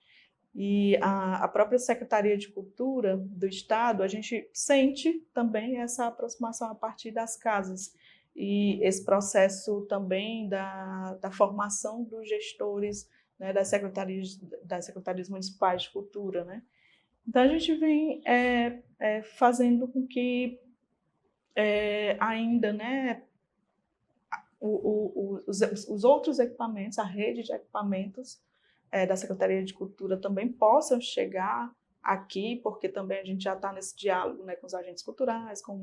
E a própria Secretaria de Cultura do Estado, a gente sente também essa aproximação a partir das casas, e esse processo também da formação dos gestores, né, das secretarias municipais de cultura, né? Então a gente vem fazendo com que ainda, né, os outros equipamentos, a rede de equipamentos da Secretaria de Cultura também possam chegar aqui, porque também a gente já está nesse diálogo, né, com os agentes culturais, com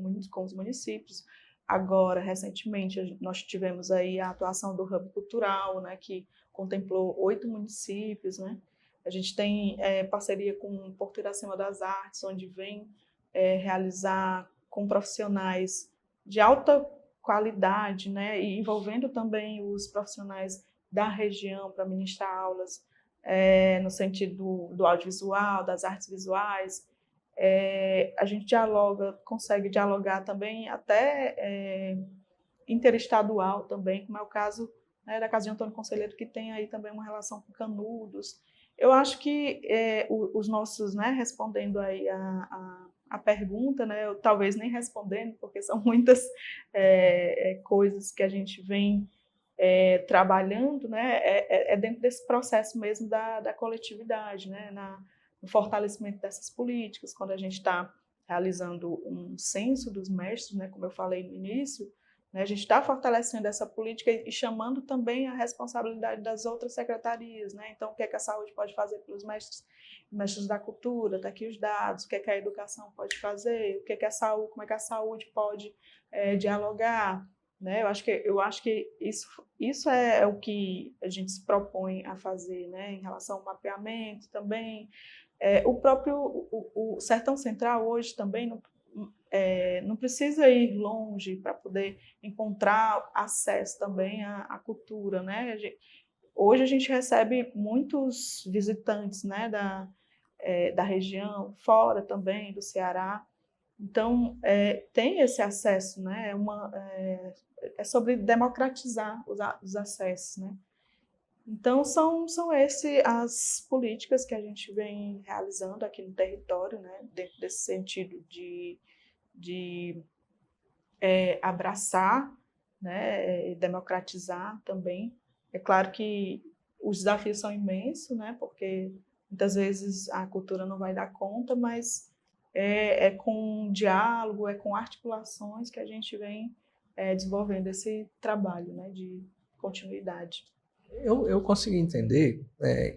os municípios. Agora, recentemente, nós tivemos aí a atuação do Hub Cultural, né, que contemplou 8 municípios, né? A gente tem parceria com o Porto Iracema das Artes, onde vem realizar com profissionais de alta qualidade, né? E envolvendo também os profissionais da região para ministrar aulas no sentido do audiovisual, das artes visuais. A gente consegue dialogar também até interestadual também, como é o caso da Casa de Antônio Conselheiro, que tem aí também uma relação com Canudos. Eu acho que os nossos, né, respondendo aí a pergunta, né, eu, talvez nem respondendo, porque são muitas coisas que a gente vem trabalhando, né, dentro desse processo mesmo da coletividade, né, no fortalecimento dessas políticas, quando a gente está realizando um censo dos mestres, né, como eu falei no início, né, a gente está fortalecendo essa política e chamando também a responsabilidade das outras secretarias, né? Então, o que é que a saúde pode fazer pelos mestres da cultura? Está aqui os dados. O que é que a educação pode fazer? O que é que a saúde, como é que a saúde pode dialogar? Né? Eu acho que isso é o que a gente se propõe a fazer, né? Em relação ao mapeamento também. O próprio o Sertão Central hoje também não precisa ir longe para poder encontrar acesso também à cultura, né? Hoje a gente recebe muitos visitantes, né, da região, fora também do Ceará. Então, tem esse acesso, né? É sobre democratizar os acessos, né? Então, são essas as políticas que a gente vem realizando aqui no território, né, dentro desse sentido de abraçar, né, democratizar também. É claro que os desafios são imensos, né, porque muitas vezes a cultura não vai dar conta, mas é com diálogo, é com articulações que a gente vem desenvolvendo esse trabalho, né, de continuidade. Eu consegui entender,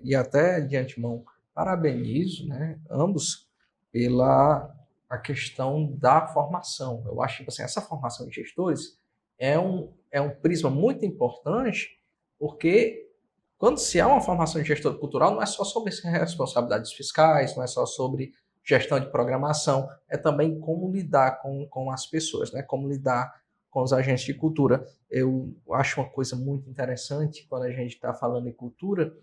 e até de antemão parabenizo, né, ambos pela a questão da formação. Eu acho que assim, essa formação de gestores é um prisma muito importante, porque quando se há uma formação de gestor cultural, não é só sobre responsabilidades fiscais, não é só sobre gestão de programação, é também como lidar com as pessoas, né? Como lidar com os agentes de cultura. Eu acho uma coisa muito interessante quando a gente está falando em cultura,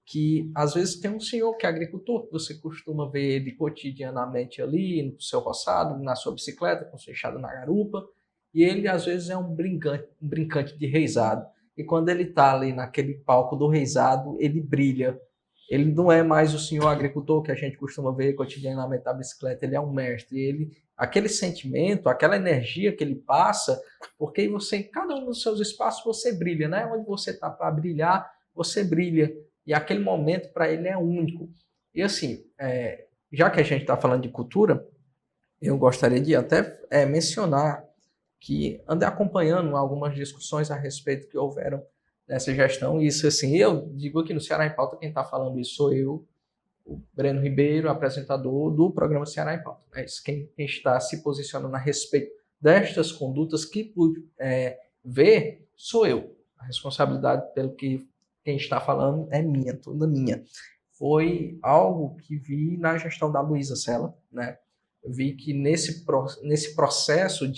que às vezes tem um senhor que é agricultor, que você costuma ver ele cotidianamente ali, no seu roçado, na sua bicicleta, com sua enxada na garupa, e ele às vezes é um brincante de reisado. E quando ele está ali naquele palco do reisado, ele brilha. Ele não é mais o senhor agricultor que a gente costuma ver cotidianamente na bicicleta, ele é um mestre. Aquele sentimento, aquela energia que ele passa, porque você, em cada um dos seus espaços, você brilha, né? Onde você está para brilhar, você brilha. E aquele momento para ele é único. E assim, já que a gente está falando de cultura, eu gostaria de até mencionar que andei acompanhando algumas discussões a respeito que houveram nessa gestão. E isso, assim, eu digo aqui no Ceará em Pauta, quem está falando isso sou eu, o Breno Ribeiro, apresentador do programa Ceará em Pauta. Quem está se posicionando a respeito destas condutas que pude ver sou eu. A responsabilidade pelo que quem está falando é minha, toda minha. Foi algo que vi na gestão da Luísa Sela, né? Eu vi que nesse processo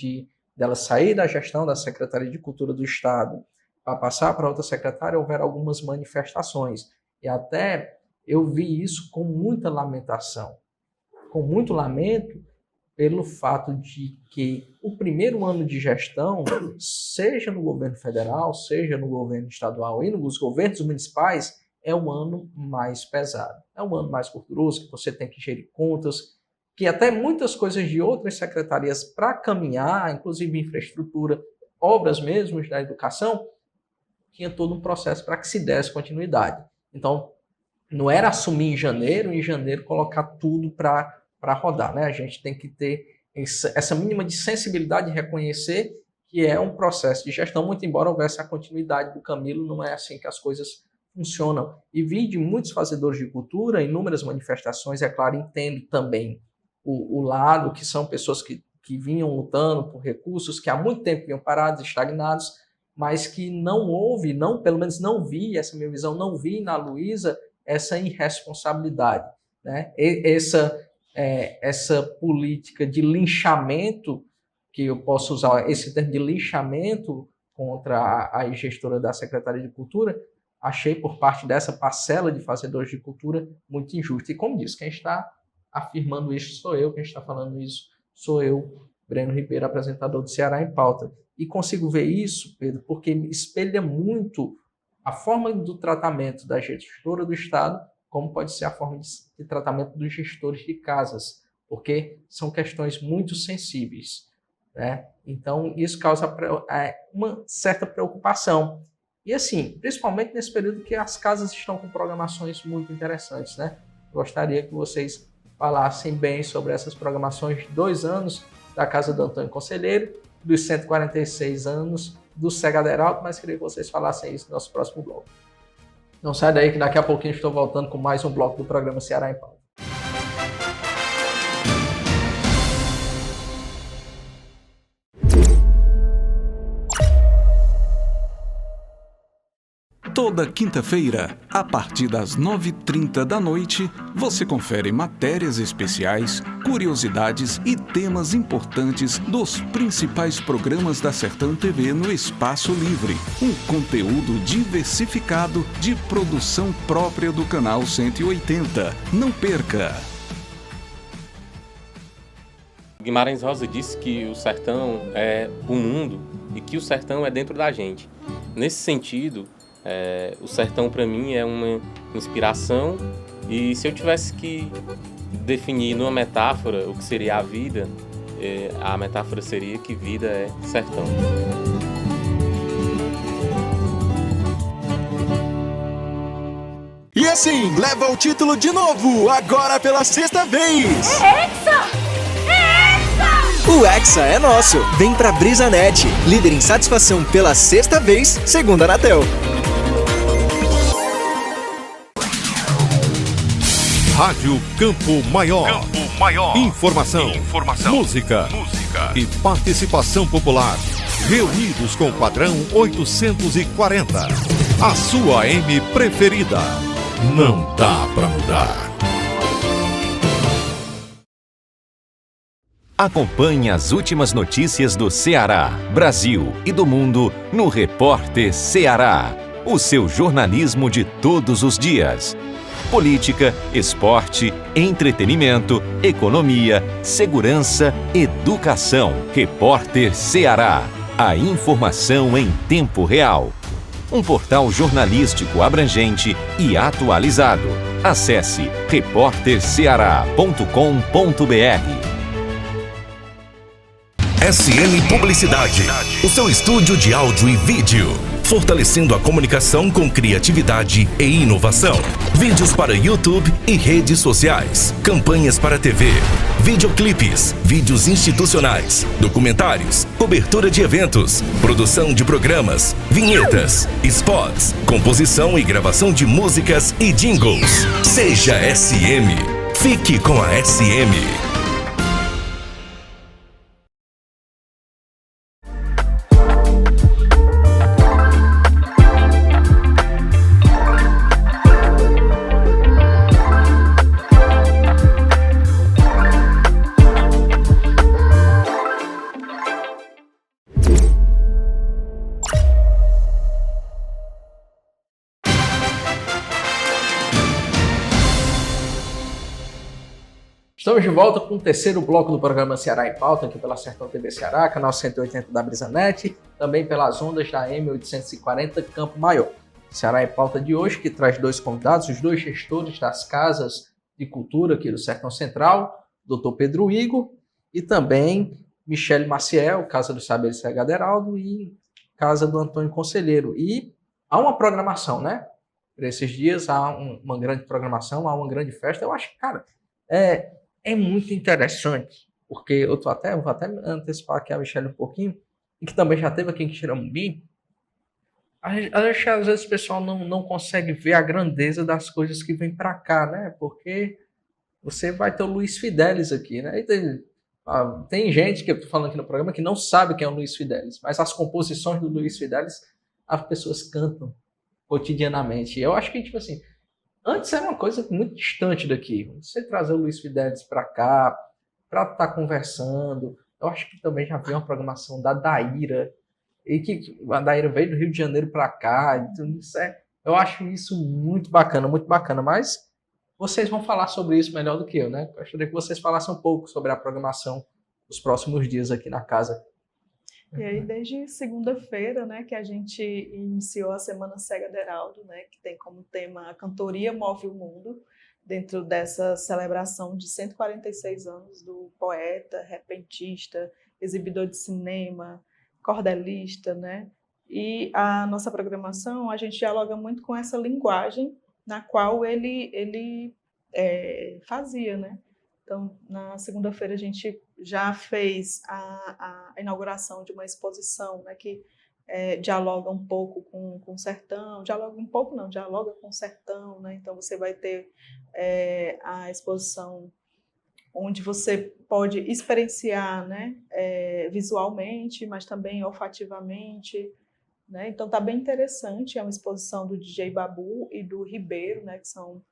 dela sair da gestão da Secretaria de Cultura do Estado para passar para outra secretária, houveram algumas manifestações. E até eu vi isso com muita lamentação. Com muito lamento pelo fato de que o primeiro ano de gestão, seja no governo federal, seja no governo estadual e nos governos municipais, é um ano mais pesado. É um ano mais gorduroso, que você tem que gerir contas, que até muitas coisas de outras secretarias para caminhar, inclusive infraestrutura, obras mesmo da educação, tinha todo um processo para que se desse continuidade. Então, não era assumir em janeiro colocar tudo para rodar, né? A gente tem que ter essa mínima de sensibilidade e reconhecer que é um processo de gestão, muito embora houvesse a continuidade do Camilo, não é assim que as coisas funcionam. E vi de muitos fazedores de cultura, inúmeras manifestações, é claro, entendo também o lado, que são pessoas que vinham lutando por recursos, que há muito tempo vinham parados, estagnados, mas que não houve, pelo menos não vi, essa minha visão, não vi na Luísa essa irresponsabilidade, né? Essa política de linchamento, que eu posso usar esse termo de linchamento contra a gestora da Secretaria de Cultura, achei por parte dessa parcela de fazedores de cultura muito injusto. E como disse, quem está afirmando isso sou eu, quem está falando isso sou eu, Breno Ribeiro, apresentador do Ceará em Pauta. E consigo ver isso, Pedro, porque espelha muito a forma do tratamento da gestora do Estado, como pode ser a forma de tratamento dos gestores de casas, porque são questões muito sensíveis, né? Então, isso causa uma certa preocupação. E assim, principalmente nesse período que as casas estão com programações muito interessantes, né? Gostaria que vocês falassem bem sobre essas programações de 2 anos da Casa do Antônio Conselheiro, dos 146 anos do Cega Deraldo, mas queria que vocês falassem isso no nosso próximo bloco. Não sai daí que daqui a pouquinho estou voltando com mais um bloco do programa Ceará em Pauta. Toda quinta-feira, a partir das 9h30 da noite, você confere matérias especiais, curiosidades e temas importantes dos principais programas da Sertão TV no Espaço Livre. Um conteúdo diversificado de produção própria do canal 180. Não perca! Guimarães Rosa disse que o sertão é o mundo e que o sertão é dentro da gente. Nesse sentido, O sertão para mim é uma inspiração, e se eu tivesse que definir numa metáfora o que seria a vida, a metáfora seria que vida é sertão. E assim, leva o título de novo, agora pela sexta vez. É Hexa! O Hexa é nosso. Vem pra BrisaNet, líder em satisfação pela sexta vez, segundo a Anatel. Rádio Campo Maior. Informação. Música. E participação popular. Reunidos com o padrão 840. A sua AM preferida. Não dá pra mudar. Acompanhe as últimas notícias do Ceará, Brasil e do mundo no Repórter Ceará. O seu jornalismo de todos os dias. Política, esporte, entretenimento, economia, segurança, educação. Repórter Ceará. A informação em tempo real. Um portal jornalístico abrangente e atualizado. Acesse repórterceará.com.br. SM Publicidade, o seu estúdio de áudio e vídeo, fortalecendo a comunicação com criatividade e inovação. Vídeos para YouTube e redes sociais, campanhas para TV, videoclipes, vídeos institucionais, documentários, cobertura de eventos, produção de programas, vinhetas, spots, composição e gravação de músicas e jingles. Seja SM. Fique com a SM. Estamos de volta com o terceiro bloco do programa Ceará em Pauta, aqui pela Sertão TV Ceará, canal 180 da BrisaNet, também pelas ondas da M840 Campo Maior. Ceará em Pauta de hoje, que traz dois convidados, os dois gestores das casas de cultura aqui do Sertão Central, Dr. Pedro Igor e também Michele Maciel, Casa dos Saberes Cega Aderaldo e Casa do Antônio Conselheiro. E há uma programação, né? Para esses dias há uma grande programação, há uma grande festa. Eu acho que, cara, é muito interessante, porque eu vou até antecipar aqui a Michele um pouquinho, e que também já teve aqui em Quixeramobim. Às vezes o pessoal não consegue ver a grandeza das coisas que vem para cá, né? Porque você vai ter o Luiz Fidelis aqui, né? E tem gente que eu tô falando aqui no programa que não sabe quem é o Luiz Fidelis, mas as composições do Luiz Fidelis as pessoas cantam cotidianamente. Eu acho que, tipo assim, antes era uma coisa muito distante daqui. Você trazer o Luiz Fidelis para cá, para estar conversando. Eu acho que também já veio uma programação da Daíra, e que a Daíra veio do Rio de Janeiro para cá. Então eu acho isso muito bacana, mas vocês vão falar sobre isso melhor do que eu, né? Eu gostaria que vocês falassem um pouco sobre a programação dos próximos dias aqui na casa. E aí, desde segunda-feira, né, que a gente iniciou a Semana Cega Aderaldo, né, que tem como tema a Cantoria Move o Mundo, dentro dessa celebração de 146 anos do poeta, repentista, exibidor de cinema, cordelista, né? E a nossa programação, a gente dialoga muito com essa linguagem na qual ele fazia, né? Então, na segunda-feira, a gente já fez a inauguração de uma exposição, né, que dialoga um pouco com o sertão, dialoga com o sertão, né? Então, você vai ter a exposição onde você pode experienciar, né, visualmente, mas também olfativamente, né? Então, está bem interessante, é uma exposição do DJ Babu e do Ribeiro, né, que são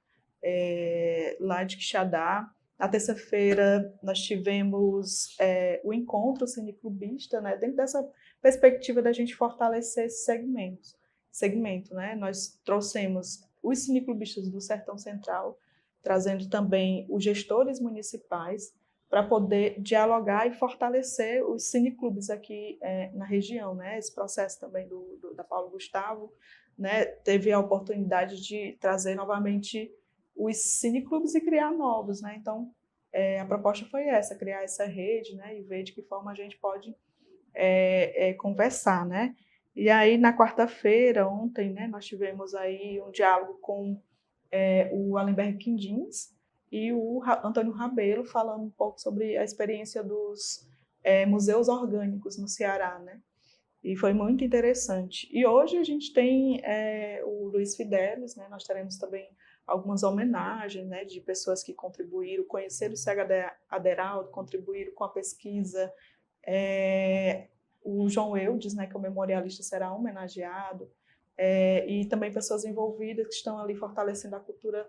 lá de Quixadá. Na terça-feira, nós tivemos o encontro cineclubista, né, dentro dessa perspectiva da gente fortalecer esse segmento, né? Nós trouxemos os cineclubistas do Sertão Central, trazendo também os gestores municipais para poder dialogar e fortalecer os cineclubes aqui na região, né? Esse processo também da Paulo Gustavo, né, teve a oportunidade de trazer novamente os cineclubes e criar novos, né? Então, a proposta foi essa, criar essa rede, né, e ver de que forma a gente pode conversar, né? E aí, na quarta-feira, ontem, né, nós tivemos aí um diálogo com o Alenberg Quindins e o Antônio Rabelo, falando um pouco sobre a experiência dos museus orgânicos no Ceará, né? E foi muito interessante. E hoje a gente tem o Luiz Fidelis, né? Nós teremos também algumas homenagens, né, de pessoas que contribuíram, conheceram o Cega Aderaldo, contribuíram com a pesquisa. O João Eudes, né, que é o memorialista, será homenageado, e também pessoas envolvidas que estão ali fortalecendo a cultura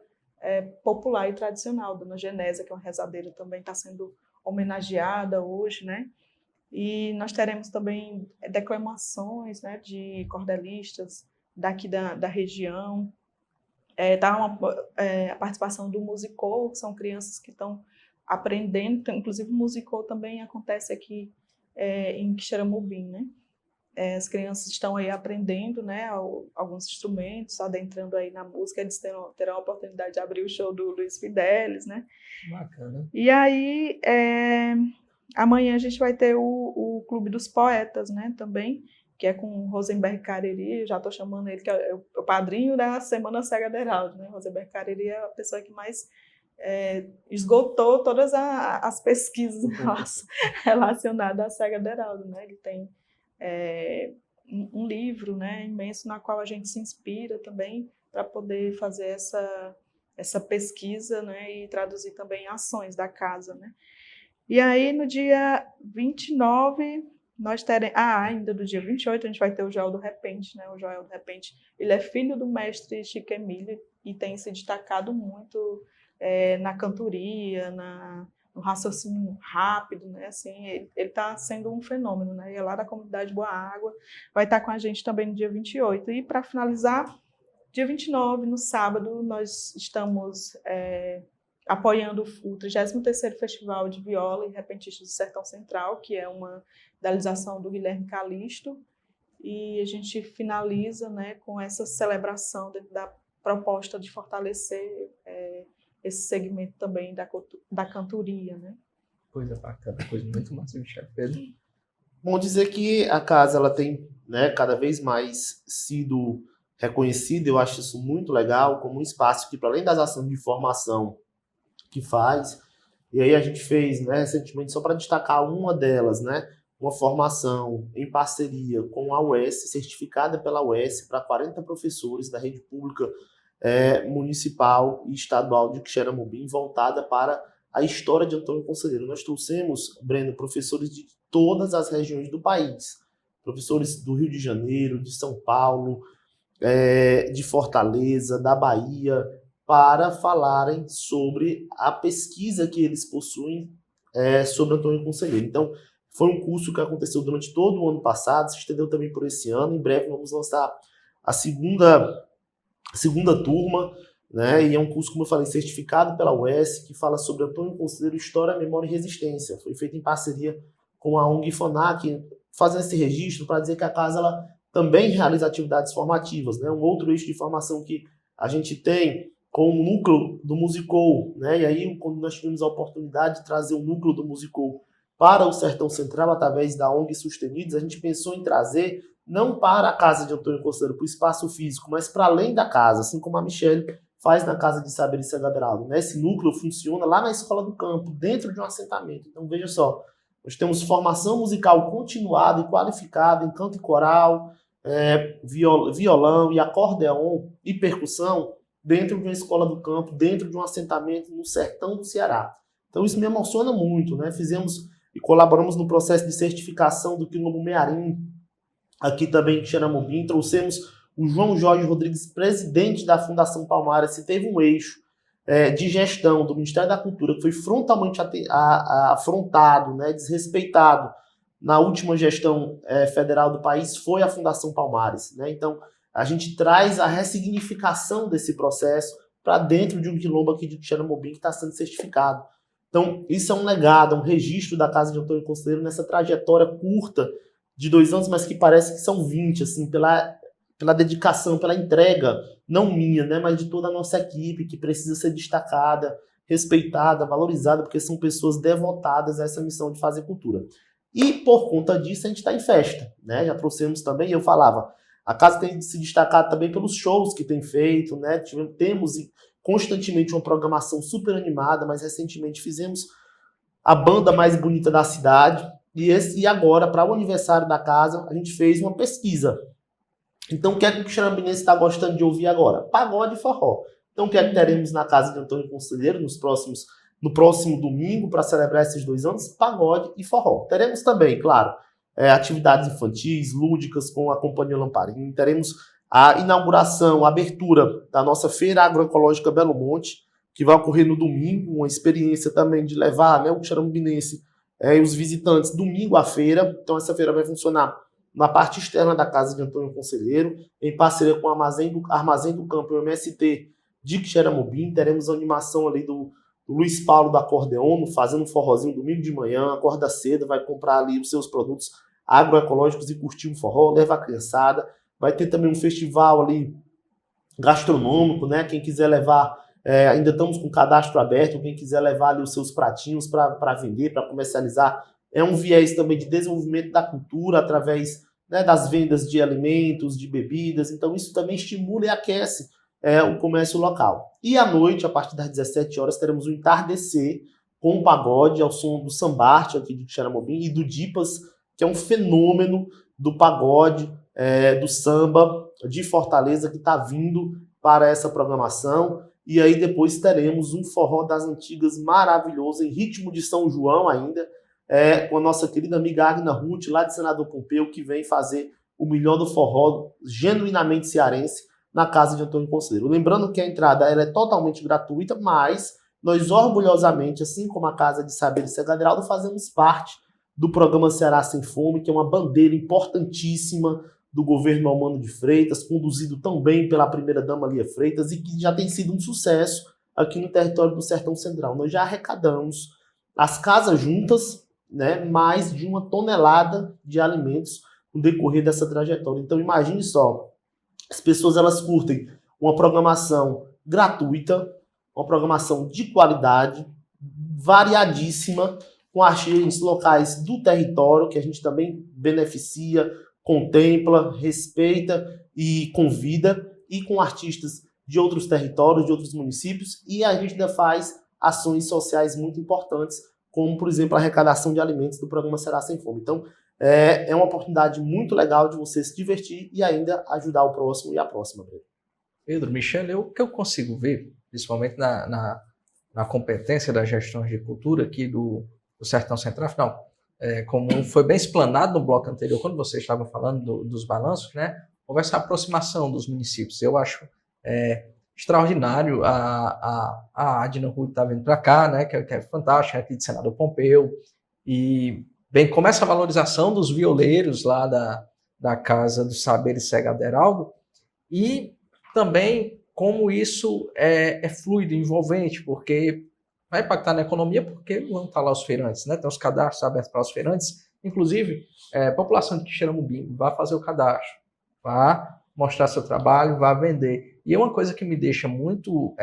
popular e tradicional. Dona Genésia, que é uma rezadeira, também está sendo homenageada hoje, né? E nós teremos também declamações, né, de cordelistas daqui da região. A participação do Musicou, que são crianças que estão aprendendo, inclusive o Musicou também acontece aqui em Quixeramobim, né? As crianças estão aí aprendendo, né, alguns instrumentos, adentrando aí na música, eles terão a oportunidade de abrir o show do Luiz Fidelis, né? Bacana. E aí, amanhã a gente vai ter o Clube dos Poetas, né, também, que é com o Rosenberg Cariri. Eu já estou chamando ele, que é o padrinho da Semana Cega Aderaldo, né? Rosenberg Cariri é a pessoa que mais esgotou todas as pesquisas relacionadas à Cega Aderaldo, né? Ele tem um livro, né, imenso, na qual a gente se inspira também para poder fazer essa pesquisa, né, e traduzir também ações da casa, né? E aí, no dia 29, nós teremos... ainda no dia 28, a gente vai ter o Joel do Repente, né? O Joel do Repente, ele é filho do mestre Chico Emílio e tem se destacado muito na cantoria, no raciocínio rápido, né? Assim, ele está sendo um fenômeno, né? E é lá da comunidade Boa Água, vai estar com a gente também no dia 28. E, para finalizar, dia 29, no sábado, nós estamos apoiando o 33º Festival de Viola e Repentistas do Sertão Central, que é uma idealização do Guilherme Calixto, e a gente finaliza, né, com essa celebração dentro da proposta de fortalecer esse segmento também da cantoria, né? Coisa bacana, coisa muito massa, chefe Pedro. Bom dizer que a casa ela tem, né, cada vez mais sido reconhecida. Eu acho isso muito legal, como um espaço que, para além das ações de formação que faz, e aí a gente fez, né, recentemente, só para destacar uma delas, né, uma formação em parceria com a UES, certificada pela UES, para 40 professores da rede pública municipal e estadual de Quixeramobim, voltada para a história de Antônio Conselheiro. Nós trouxemos, Breno, professores de todas as regiões do país, professores do Rio de Janeiro, de São Paulo, de Fortaleza, da Bahia, para falarem sobre a pesquisa que eles possuem sobre Antônio Conselheiro. Então, foi um curso que aconteceu durante todo o ano passado, se estendeu também por esse ano. Em breve vamos lançar a segunda turma, né? E é um curso, como eu falei, certificado pela UES, que fala sobre Antônio Conselheiro, História, Memória e Resistência. Foi feito em parceria com a ONG FONAC, fazendo esse registro para dizer que a casa ela também realiza atividades formativas, né? Um outro eixo de formação que a gente tem com o núcleo do Musicou, né? E aí, quando nós tivemos a oportunidade de trazer o núcleo do Musicou para o Sertão Central, através da ONG Sustenidos, a gente pensou em trazer, não para a casa de Antônio Conselheiro, para o espaço físico, mas para além da casa, assim como a Michelle faz na Casa de Saber e Cega Aderaldo, né? Esse núcleo funciona lá na Escola do Campo, dentro de um assentamento. Então, veja só, nós temos formação musical continuada e qualificada em canto e coral, violão e acordeon e percussão, dentro de uma escola do campo, dentro de um assentamento no sertão do Ceará. Então isso me emociona muito, né? Fizemos e colaboramos no processo de certificação do Quilombo Mearim, aqui também em Quixeramobim. Trouxemos o João Jorge Rodrigues, presidente da Fundação Palmares, que teve um eixo de gestão do Ministério da Cultura que foi frontalmente afrontado, né, desrespeitado na última gestão federal do país, foi a Fundação Palmares, né? Então, a gente traz a ressignificação desse processo para dentro de um quilombo aqui de Quixeramobim que está sendo certificado. Então, isso é um legado, um registro da Casa de Antônio Conselheiro nessa trajetória curta de 2 anos, mas que parece que são 20, assim, pela pela dedicação, pela entrega, não minha, né, mas de toda a nossa equipe, que precisa ser destacada, respeitada, valorizada, porque são pessoas devotadas a essa missão de fazer cultura. E por conta disso a gente está em festa, né? Já trouxemos também, eu falava, a casa tem se destacado também pelos shows que tem feito, né? Temos constantemente uma programação super animada, mas recentemente fizemos a banda mais bonita da cidade, e agora, para o aniversário da casa, a gente fez uma pesquisa. Então, o que é que o Quixeramobinense está gostando de ouvir agora? Pagode e forró. Então, o que é que teremos na casa de Antônio Conselheiro no próximo domingo, para celebrar esses 2 anos? Pagode e forró. Teremos também, claro, atividades infantis, lúdicas com a Companhia Lamparim. Teremos a inauguração, a abertura da nossa Feira Agroecológica Belo Monte, que vai ocorrer no domingo, uma experiência também de levar, né, o Quixeramobinense e os visitantes domingo à feira. Então, essa feira vai funcionar na parte externa da casa de Antônio Conselheiro, em parceria com o Armazém do Campo e o MST de Quixeramobim. Teremos a animação ali do Luiz Paulo da Acordeon, fazendo um forrozinho domingo de manhã, acorda cedo, vai comprar ali os seus produtos agroecológicos e curtir um forró, leva a criançada. Vai ter também um festival ali gastronômico, né? Quem quiser levar, ainda estamos com o cadastro aberto, quem quiser levar ali os seus pratinhos para vender, para comercializar. É um viés também de desenvolvimento da cultura através, né, das vendas de alimentos, de bebidas. Então isso também estimula e aquece o comércio local. E à noite, a partir das 17 horas, teremos o entardecer com o pagode ao som do Sambarte aqui de Quixeramobim e do Dipas, que é um fenômeno do pagode, do samba de Fortaleza, que está vindo para essa programação. E aí depois teremos um forró das antigas maravilhoso, em ritmo de São João ainda, com a nossa querida amiga Agna Ruth, lá de Senador Pompeu, que vem fazer o melhor do forró, genuinamente cearense, na casa de Antônio Conselheiro. Lembrando que a entrada ela é totalmente gratuita, mas nós orgulhosamente, assim como a Casa de Saberes Cega Aderaldo, fazemos parte do programa Ceará Sem Fome, que é uma bandeira importantíssima do governo Almano de Freitas, conduzido também pela primeira-dama Lia Freitas, e que já tem sido um sucesso aqui no território do Sertão Central. Nós já arrecadamos, as casas juntas, né, mais de 1 tonelada de alimentos no decorrer dessa trajetória. Então imagine só, as pessoas elas curtem uma programação gratuita, uma programação de qualidade, variadíssima, com artistas locais do território, que a gente também beneficia, contempla, respeita e convida, e com artistas de outros territórios, de outros municípios, e a gente ainda faz ações sociais muito importantes, como, por exemplo, a arrecadação de alimentos do programa Ceará Sem Fome. Então, é uma oportunidade muito legal de você se divertir e ainda ajudar o próximo e a próxima. Pedro, Michel, o que eu consigo ver, principalmente na competência das gestões de cultura aqui do Sertão Central, afinal, como foi bem explanado no bloco anterior, quando vocês estavam falando dos balanços, né, houve essa aproximação dos municípios. Eu acho extraordinário a Adna Ruth está vindo para cá, né, que é fantástico, aqui de Senador Pompeu, e bem como essa valorização dos violeiros lá da Casa dos Saberes Cega Aderaldo, e também como isso é fluido, envolvente, porque vai impactar na economia, porque vão estar lá os feirantes, né? Tem os cadastros abertos para os feirantes, inclusive a população de Quixeramobim vai fazer o cadastro, vai mostrar seu trabalho, vai vender. E uma coisa que me deixa muito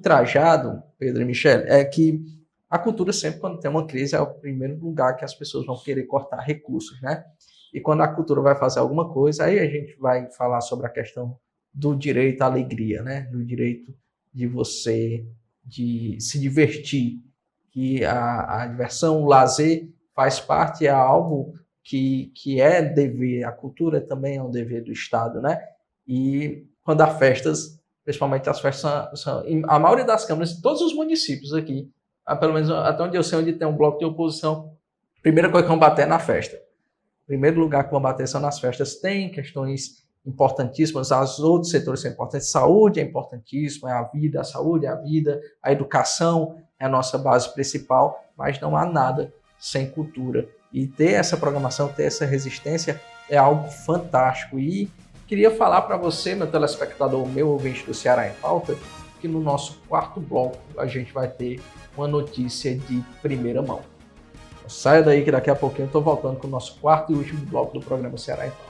trajado, Pedro e Michel, é que a cultura sempre, quando tem uma crise, é o primeiro lugar que as pessoas vão querer cortar recursos, né? E quando a cultura vai fazer alguma coisa, aí a gente vai falar sobre a questão do direito à alegria, né? Do direito de você de se divertir, que a diversão, o lazer faz parte, é algo que é dever, a cultura também é um dever do Estado, né? E quando há festas, principalmente as festas são a maioria das câmaras de todos os municípios aqui, pelo menos até onde eu sei, onde tem um bloco de oposição, a primeira coisa que vão bater é na festa. O primeiro lugar que vão bater são nas festas. Tem questões importantíssimas, os outros setores são importantes, saúde é importantíssima, é a vida, a saúde é a vida, a educação é a nossa base principal, mas não há nada sem cultura. E ter essa programação, ter essa resistência é algo fantástico. E queria falar para você, meu telespectador, meu ouvinte do Ceará em Pauta, que no nosso quarto bloco a gente vai ter uma notícia de primeira mão. Então, saia daí que daqui a pouquinho eu estou voltando com o nosso quarto e último bloco do programa Ceará em Pauta.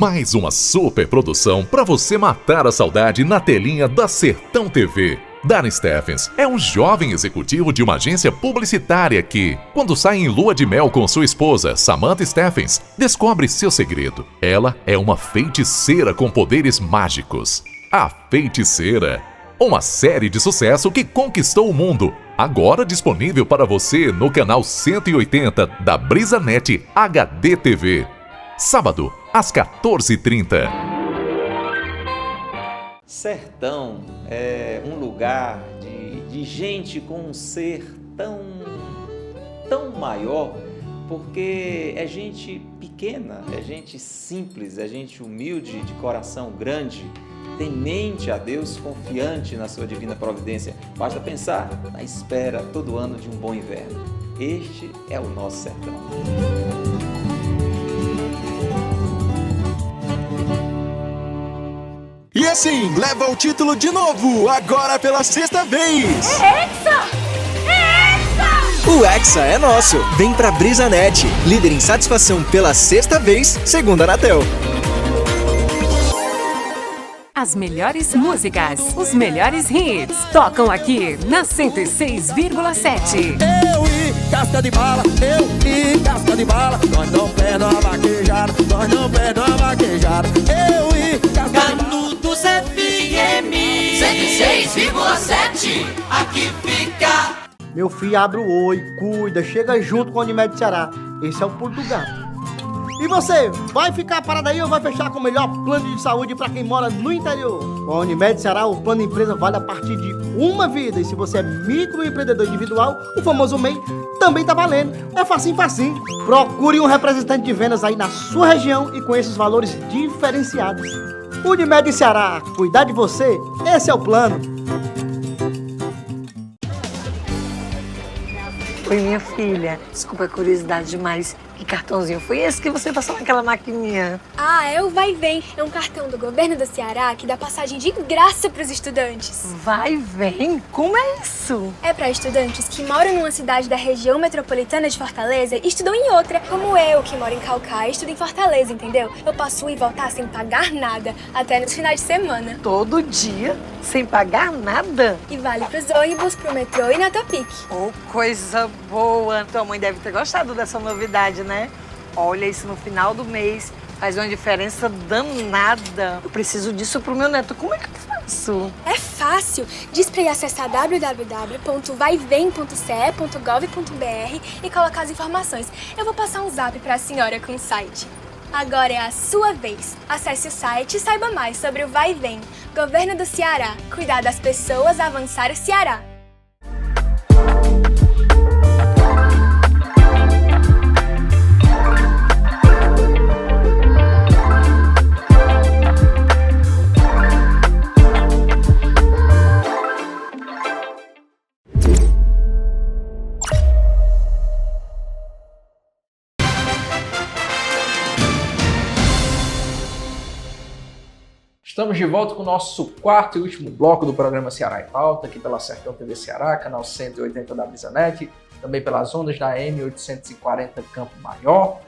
Mais uma super produção para você matar a saudade na telinha da Sertão TV. Darren Steffens é um jovem executivo de uma agência publicitária que, quando sai em lua de mel com sua esposa, Samantha Steffens, descobre seu segredo. Ela é uma feiticeira com poderes mágicos. A Feiticeira. Uma série de sucesso que conquistou o mundo. Agora disponível para você no canal 180 da BrisaNet HD TV. Sábado, às 14h30. Sertão é um lugar de gente com um ser tão maior, porque é gente pequena, é gente simples, é gente humilde, de coração grande, temente a Deus, confiante na sua divina providência. Basta pensar na espera todo ano de um bom inverno. Este é o nosso sertão. E assim, leva o título de novo, agora pela sexta vez. É Hexa! O Hexa é nosso. Vem pra BrisaNet, líder em satisfação pela sexta vez, segundo a Anatel. As melhores músicas, os melhores hits, tocam aqui na 106,7. Eu e casca de bala, nós não perdemos a vaquejada, Eu e casca de bala. Canudos FM 106,7, aqui fica. Meu filho, abre o olho, cuida, chega junto com a Unimed Ceará. Esse é o pulo do gato. E você, vai ficar parado aí ou vai fechar com o melhor plano de saúde para quem mora no interior? Com a Unimed Ceará, o plano empresa vale a partir de uma vida. E se você é microempreendedor individual, o famoso MEI, também tá valendo. É facinho. Procure um representante de vendas aí na sua região e conheça os valores diferenciados. Unimed Ceará, cuidar de você, esse é o plano. Oi, minha filha. Desculpa a curiosidade demais. Que cartãozinho foi esse que você passou naquela maquininha? Ah, é o Vai Vem. É um cartão do governo do Ceará que dá passagem de graça para os estudantes. Vai Vem? Como é isso? É para estudantes que moram numa cidade da região metropolitana de Fortaleza e estudam em outra. Como eu, que moro em Caucaia e estudo em Fortaleza, entendeu? Eu posso ir e voltar sem pagar nada, até nos finais de semana. Todo dia? Sem pagar nada? E vale pros ônibus, pro metrô e na Topic. Oh, coisa boa! Tua mãe deve ter gostado dessa novidade, né? Olha, isso no final do mês faz uma diferença danada. Eu preciso disso pro meu neto. Como é que eu faço? É fácil. Diz pra ele acessar www.vaivem.ce.gov.br e colocar as informações. Eu vou passar um zap pra senhora com o site. Agora é a sua vez. Acesse o site e saiba mais sobre o Vai Vem. Governo do Ceará. Cuidar das pessoas, avançar o Ceará. Estamos de volta com o nosso quarto e último bloco do programa Ceará em Pauta, aqui pela Sertão TV Ceará, canal 180 da BrisaNet, também pelas ondas da AM 840 Campo Maior.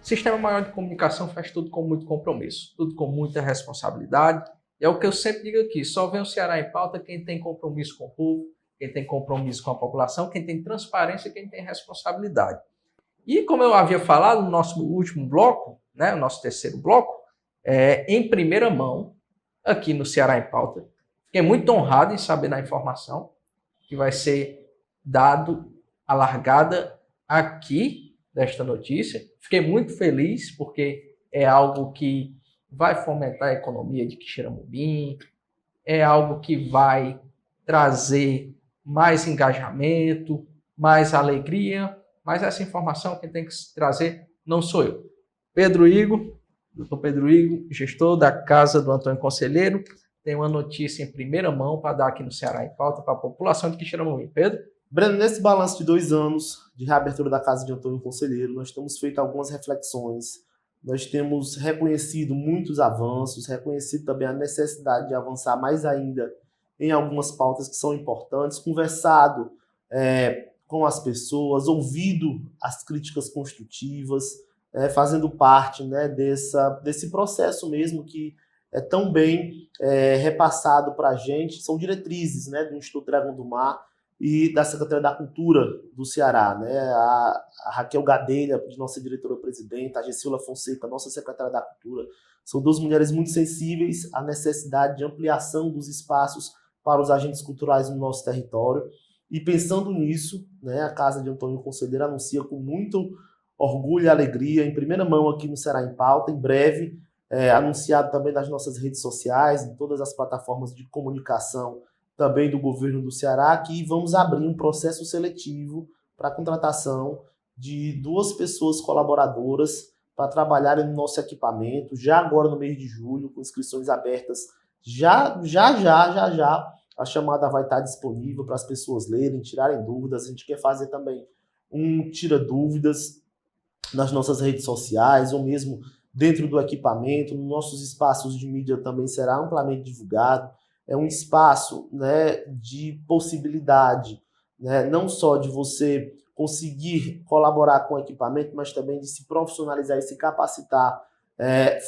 Sistema Maior de Comunicação faz tudo com muito compromisso, tudo com muita responsabilidade. E é o que eu sempre digo aqui, só vem o Ceará em Pauta quem tem compromisso com o povo, quem tem compromisso com a população, quem tem transparência, quem tem responsabilidade. E como eu havia falado no nosso último bloco, né, o nosso terceiro bloco, em primeira mão, aqui no Ceará em Pauta. Fiquei muito honrado em saber da informação que vai ser dado a largada aqui desta notícia. Fiquei muito feliz porque é algo que vai fomentar a economia de Quixeramobim, é algo que vai trazer mais engajamento, mais alegria, mas essa informação quem tem que trazer não sou eu. Dr. Pedro Igor, gestor da Casa do Antônio Conselheiro, tem uma notícia em primeira mão para dar aqui no Ceará em Pauta para a população de Quixeramobim. Pedro? Breno, nesse balanço de 2 anos de reabertura da Casa de Antônio Conselheiro, nós temos feito algumas reflexões, nós temos reconhecido muitos avanços, reconhecido também a necessidade de avançar mais ainda em algumas pautas que são importantes, conversado com as pessoas, ouvido as críticas construtivas, fazendo parte, né, desse processo mesmo que é tão bem repassado para a gente. São diretrizes, né, do Instituto Dragão do Mar e da Secretaria da Cultura do Ceará, né? A Raquel Gadelha, nossa diretora-presidente, a Gessila Fonseca, nossa secretária da Cultura, são duas mulheres muito sensíveis à necessidade de ampliação dos espaços para os agentes culturais no nosso território. E pensando nisso, né, a Casa de Antônio Conselheiro anuncia com muito orgulho e alegria, em primeira mão aqui no Ceará em Pauta, em breve, anunciado também nas nossas redes sociais, em todas as plataformas de comunicação também do governo do Ceará, que vamos abrir um processo seletivo para a contratação de 2 pessoas colaboradoras para trabalharem no nosso equipamento, já agora no mês de julho, com inscrições abertas. Já, a chamada vai estar disponível para as pessoas lerem, tirarem dúvidas. A gente quer fazer também um tira-dúvidas nas nossas redes sociais, ou mesmo dentro do equipamento, nos nossos espaços de mídia também será amplamente divulgado. É um espaço, né, de possibilidade, né, não só de você conseguir colaborar com o equipamento, mas também de se profissionalizar e se capacitar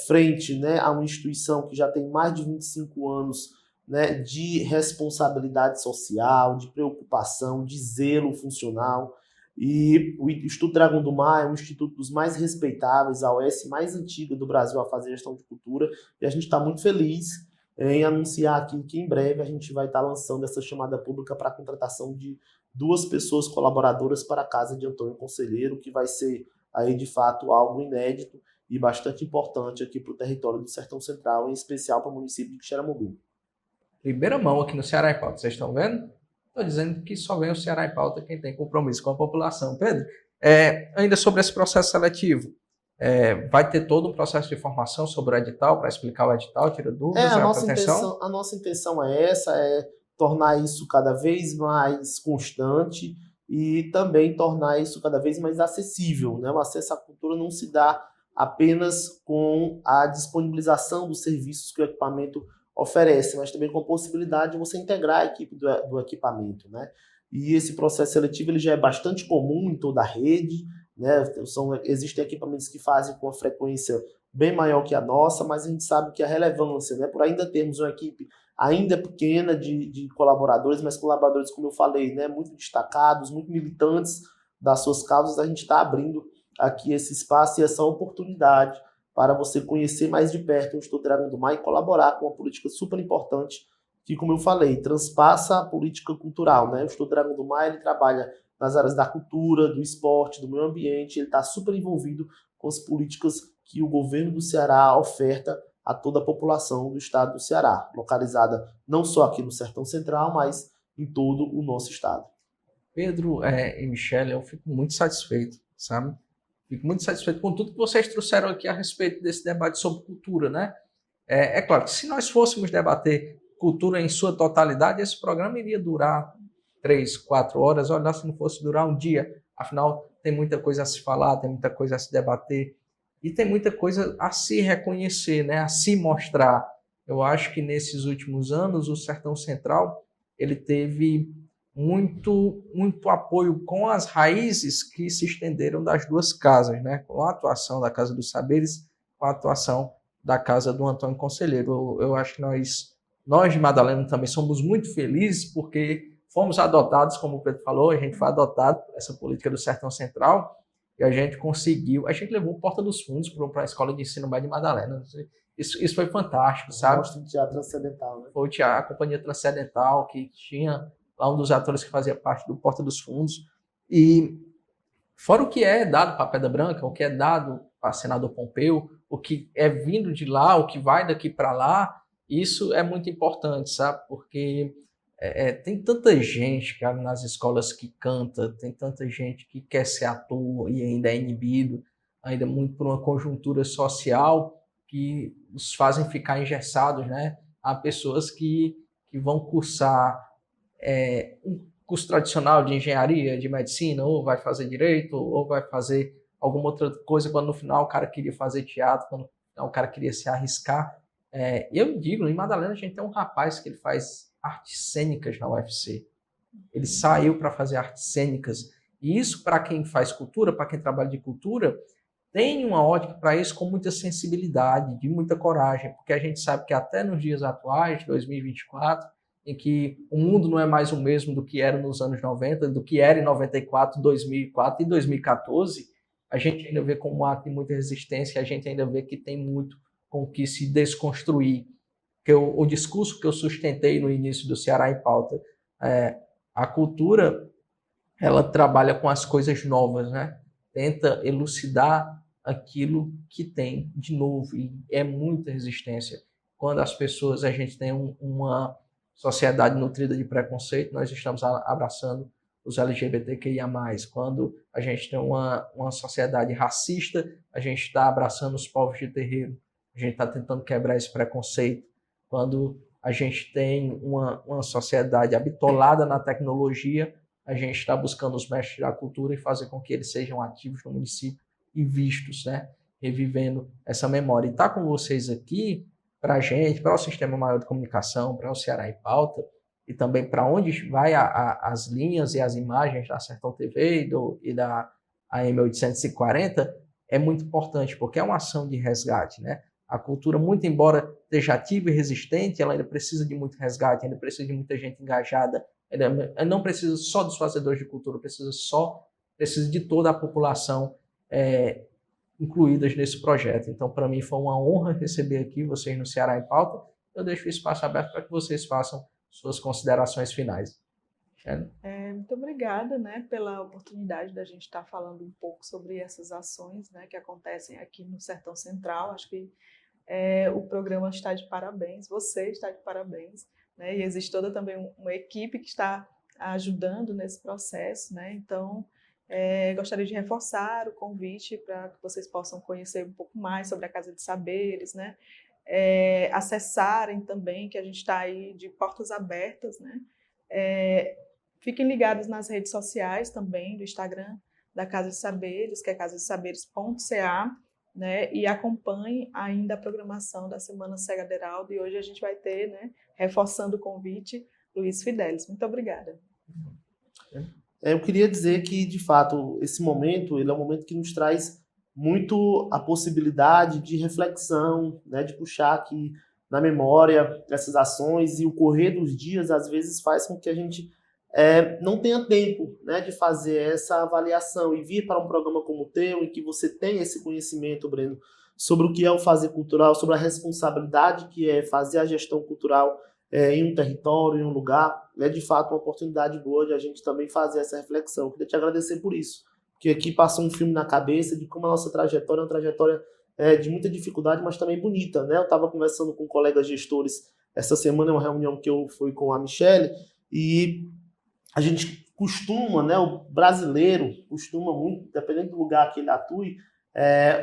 frente, né, a uma instituição que já tem mais de 25 anos, né, de responsabilidade social, de preocupação, de zelo funcional. E o Instituto Dragão do Mar é um instituto dos mais respeitáveis, a OS mais antiga do Brasil a fazer gestão de cultura, e a gente está muito feliz em anunciar aqui que em breve a gente vai estar lançando essa chamada pública para a contratação de 2 pessoas colaboradoras para a Casa de Antônio Conselheiro, que vai ser aí de fato algo inédito e bastante importante aqui para o território do Sertão Central, em especial para o município de Quixeramobim. Primeira mão aqui no Ceará em Pauta, vocês estão vendo? Estou dizendo que só vem o Ceará em Pauta quem tem compromisso com a população. Pedro, ainda sobre esse processo seletivo, vai ter todo um processo de formação sobre o edital, para explicar o edital, tira dúvidas, a nossa intenção é essa, tornar isso cada vez mais constante e também tornar isso cada vez mais acessível, né? O acesso à cultura não se dá apenas com a disponibilização dos serviços que o equipamento oferece, mas também com a possibilidade de você integrar a equipe do equipamento, né? E esse processo seletivo ele já é bastante comum em toda a rede, né? Existem equipamentos que fazem com uma frequência bem maior que a nossa, mas a gente sabe que a relevância, né, por ainda termos uma equipe ainda pequena de colaboradores, mas colaboradores, como eu falei, né, muito destacados, muito militantes das suas causas, a gente está abrindo aqui esse espaço e essa oportunidade para você conhecer mais de perto o Instituto Dragão do Mar e colaborar com uma política super importante que, como eu falei, transpassa a política cultural, né? O Instituto Dragão do Mar ele trabalha nas áreas da cultura, do esporte, do meio ambiente, ele está super envolvido com as políticas que o governo do Ceará oferta a toda a população do estado do Ceará, localizada não só aqui no Sertão Central, mas em todo o nosso estado. Pedro e Michele, eu fico muito satisfeito, sabe? Fico muito satisfeito com tudo que vocês trouxeram aqui a respeito desse debate sobre cultura, né? É claro que se nós fôssemos debater cultura em sua totalidade, esse programa iria durar 3, 4 horas, olha, se não fosse durar um dia. Afinal, tem muita coisa a se falar, tem muita coisa a se debater e tem muita coisa a se reconhecer, né? A se mostrar. Eu acho que nesses últimos anos o Sertão Central ele teve muito apoio com as raízes que se estenderam das 2 casas, né? Com a atuação da Casa dos Saberes, com a atuação da Casa do Antônio Conselheiro. Eu acho que nós de Madalena também somos muito felizes porque fomos adotados, como o Pedro falou, a gente foi adotado por essa política do Sertão Central e a gente levou Porta dos Fundos para a Escola de Ensino Médio de Madalena. Isso foi fantástico, sabe? Mostra de teatro transcendental, né? Foi a Companhia Transcendental, que tinha lá um dos atores que fazia parte do Porta dos Fundos. E fora o que é dado para Pedra Branca, o que é dado para Senador Pompeu, o que é vindo de lá, o que vai daqui para lá, isso é muito importante, sabe? Porque tem tanta gente, cara, nas escolas que canta, tem tanta gente que quer ser ator e ainda é inibido, ainda muito por uma conjuntura social que os fazem ficar engessados, né? Há pessoas que vão cursar um curso tradicional de engenharia, de medicina, ou vai fazer direito, ou vai fazer alguma outra coisa, quando no final o cara queria fazer teatro, quando no final o cara queria se arriscar. Eu digo, em Madalena a gente tem um rapaz que ele faz artes cênicas na UFC. Ele saiu para fazer artes cênicas. E isso, para quem faz cultura, para quem trabalha de cultura, tem uma ótica para isso com muita sensibilidade, de muita coragem, porque a gente sabe que até nos dias atuais, 2024, em que o mundo não é mais o mesmo do que era nos anos 90, do que era em 94, 2004 e 2014, a gente ainda vê como um ato de muita resistência, a gente ainda vê que tem muito com o que se desconstruir. Que o discurso que eu sustentei no início do Ceará em Pauta, a cultura, ela trabalha com as coisas novas, né? Tenta elucidar aquilo que tem de novo, e é muita resistência. Quando as pessoas, a gente tem uma sociedade nutrida de preconceito, nós estamos abraçando os LGBTQIA+. Quando a gente tem uma sociedade racista, a gente está abraçando os povos de terreiro, a gente está tentando quebrar esse preconceito. Quando a gente tem uma sociedade habitolada na tecnologia, a gente está buscando os mestres da cultura e fazer com que eles sejam ativos no município e vistos, né? Revivendo essa memória. E estar com vocês aqui, para a gente, para o Sistema Maior de Comunicação, para o Ceará em Pauta, e também para onde vai as linhas e as imagens da Sertão TV e da AM 840, é muito importante, porque é uma ação de resgate, né? A cultura, muito embora esteja ativa e resistente, ela ainda precisa de muito resgate, ainda precisa de muita gente engajada, ela não precisa só dos fazedores de cultura, precisa de toda a população incluídas nesse projeto. Então, para mim, foi uma honra receber aqui vocês no Ceará em Pauta. Eu deixo o espaço aberto para que vocês façam suas considerações finais. Muito obrigada, né, pela oportunidade da gente estar falando um pouco sobre essas ações, né, que acontecem aqui no Sertão Central. Acho que o programa está de parabéns, você está de parabéns, né, e existe toda também uma equipe que está ajudando nesse processo, né. Então, gostaria de reforçar o convite para que vocês possam conhecer um pouco mais sobre a Casa de Saberes, né, acessarem também, que a gente está aí de portas abertas, né. Fiquem ligados nas redes sociais também, do Instagram da Casa de Saberes, que é casadesaberes.ca, né, e acompanhem ainda a programação da Semana Cega Aderaldo, e hoje a gente vai ter, né, reforçando o convite, Luiz Fidelis. Muito obrigada. Eu queria dizer que, de fato, esse momento ele é um momento que nos traz muito a possibilidade de reflexão, né, de puxar aqui na memória essas ações, e o correr dos dias, às vezes, faz com que a gente não tenha tempo, né, de fazer essa avaliação e vir para um programa como o teu, em que você tem esse conhecimento, Breno, sobre o que é o fazer cultural, sobre a responsabilidade que é fazer a gestão cultural em um território, em um lugar. É de fato uma oportunidade boa de a gente também fazer essa reflexão. Queria te agradecer por isso, porque aqui passou um filme na cabeça de como a nossa trajetória é uma trajetória de muita dificuldade, mas também bonita, né? Eu estava conversando com colegas gestores essa semana, uma reunião que eu fui com a Michele, e a gente costuma, né, o brasileiro costuma muito, dependendo do lugar que ele atue,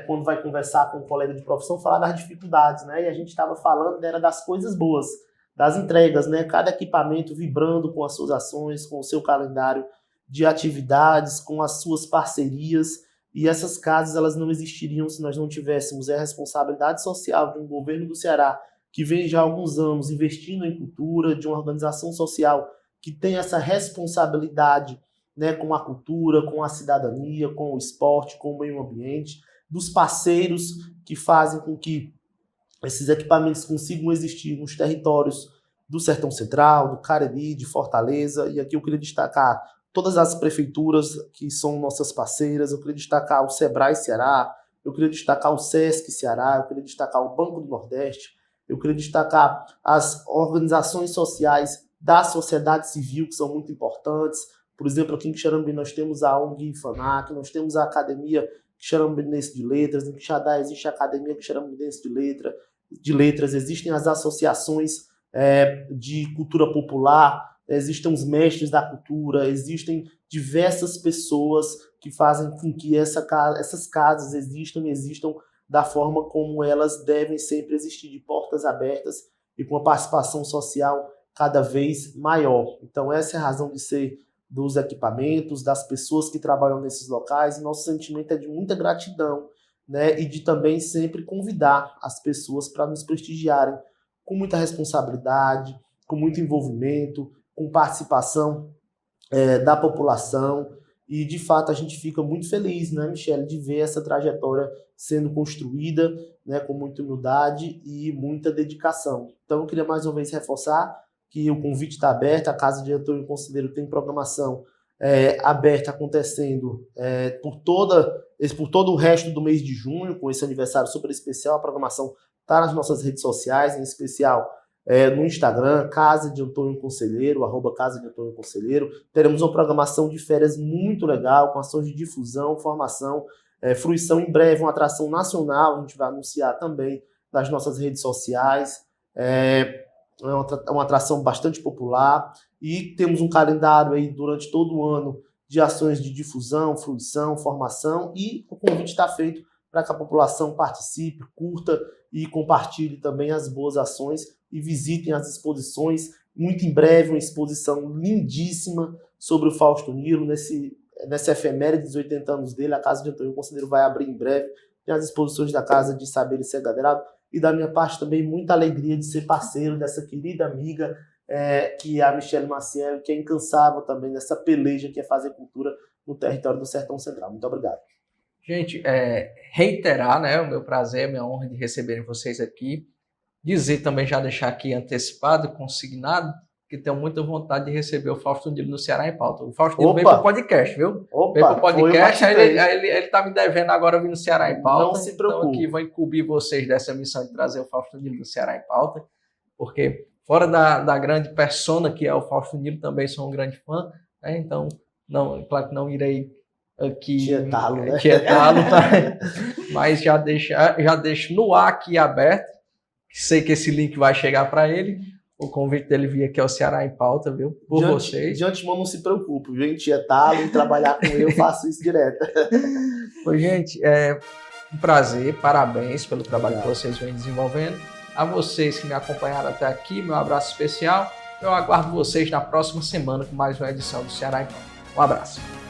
quando vai conversar com um colega de profissão, falar das dificuldades, né? E a gente estava falando das coisas boas, das entregas, né? Cada equipamento vibrando com as suas ações, com o seu calendário de atividades, com as suas parcerias, e essas casas elas não existiriam se nós não tivéssemos a responsabilidade social de um governo do Ceará que vem já há alguns anos investindo em cultura, de uma organização social que tem essa responsabilidade, né, com a cultura, com a cidadania, com o esporte, com o meio ambiente, dos parceiros que fazem com que esses equipamentos consigam existir nos territórios do Sertão Central, do Cariri, de Fortaleza. E aqui eu queria destacar todas as prefeituras que são nossas parceiras, eu queria destacar o Sebrae Ceará, eu queria destacar o Sesc Ceará, eu queria destacar o Banco do Nordeste, eu queria destacar as organizações sociais da sociedade civil, que são muito importantes. Por exemplo, aqui em Quixarambi nós temos a ONG FANAC, nós temos a Academia Quixarambinense de Letras, em Quixadá existe a Academia Quixarambinense de Letras, existem as associações de cultura popular, existem os mestres da cultura, existem diversas pessoas que fazem com que essas casas existam da forma como elas devem sempre existir, de portas abertas e com a participação social cada vez maior. Então essa é a razão de ser dos equipamentos, das pessoas que trabalham nesses locais, e nosso sentimento é de muita gratidão, né, e de também sempre convidar as pessoas para nos prestigiarem com muita responsabilidade, com muito envolvimento, com participação da população, E, de fato, a gente fica muito feliz, né, Michele, de ver essa trajetória sendo construída, né, com muita humildade e muita dedicação. Então, eu queria mais uma vez reforçar que o convite está aberto, a Casa de Antônio Conselheiro tem programação aberta acontecendo por todo o resto do mês de junho, com esse aniversário super especial. A programação está nas nossas redes sociais, em especial no Instagram, Casa de Antônio Conselheiro, @Casa de Antônio Conselheiro. Teremos uma programação de férias muito legal, com ações de difusão, formação, fruição em breve, uma atração nacional, a gente vai anunciar também nas nossas redes sociais. É uma atração bastante popular e temos um calendário aí durante todo o ano de ações de difusão, fruição, formação, e o convite está feito para que a população participe, curta e compartilhe também as boas ações e visitem as exposições. Muito em breve, uma exposição lindíssima sobre o Fausto Nilo, nessa efeméride dos 80 anos dele. A Casa de Antônio Conselheiro vai abrir em breve. Tem as exposições da Casa de Saberes Segaderado. E da minha parte também muita alegria de ser parceiro dessa querida amiga, que é a Michele Maciel, que é incansável também nessa peleja que é fazer cultura no território do Sertão Central. Muito obrigado. Gente, reiterar, né, o meu prazer, a minha honra de receberem vocês aqui. Dizer também, já deixar aqui antecipado, consignado, que tenho muita vontade de receber o Fausto Nilo no Ceará em Pauta. O Fausto Nilo veio para o podcast, viu? Veio para o podcast, ele está me devendo agora vir no Ceará em Pauta. Não se preocupe. Então aqui vou incumbir vocês dessa missão de trazer o Fausto Nilo do Ceará em Pauta, porque fora da grande persona que é o Fausto Nilo, também sou um grande fã, né? Então, claro que não irei aqui tietá-lo, tá? Mas já deixo no ar aqui aberto, sei que esse link vai chegar para ele. O convite dele vir aqui ao Ceará em Pauta, viu? Por vocês. De antemão, não se preocupe, viu? Tietá-lo e trabalhar com ele, eu faço isso direto. Pois, gente, é um prazer, parabéns pelo trabalho que vocês vêm desenvolvendo. A vocês que me acompanharam até aqui, meu abraço especial. Eu aguardo vocês na próxima semana com mais uma edição do Ceará em Pauta. Um abraço.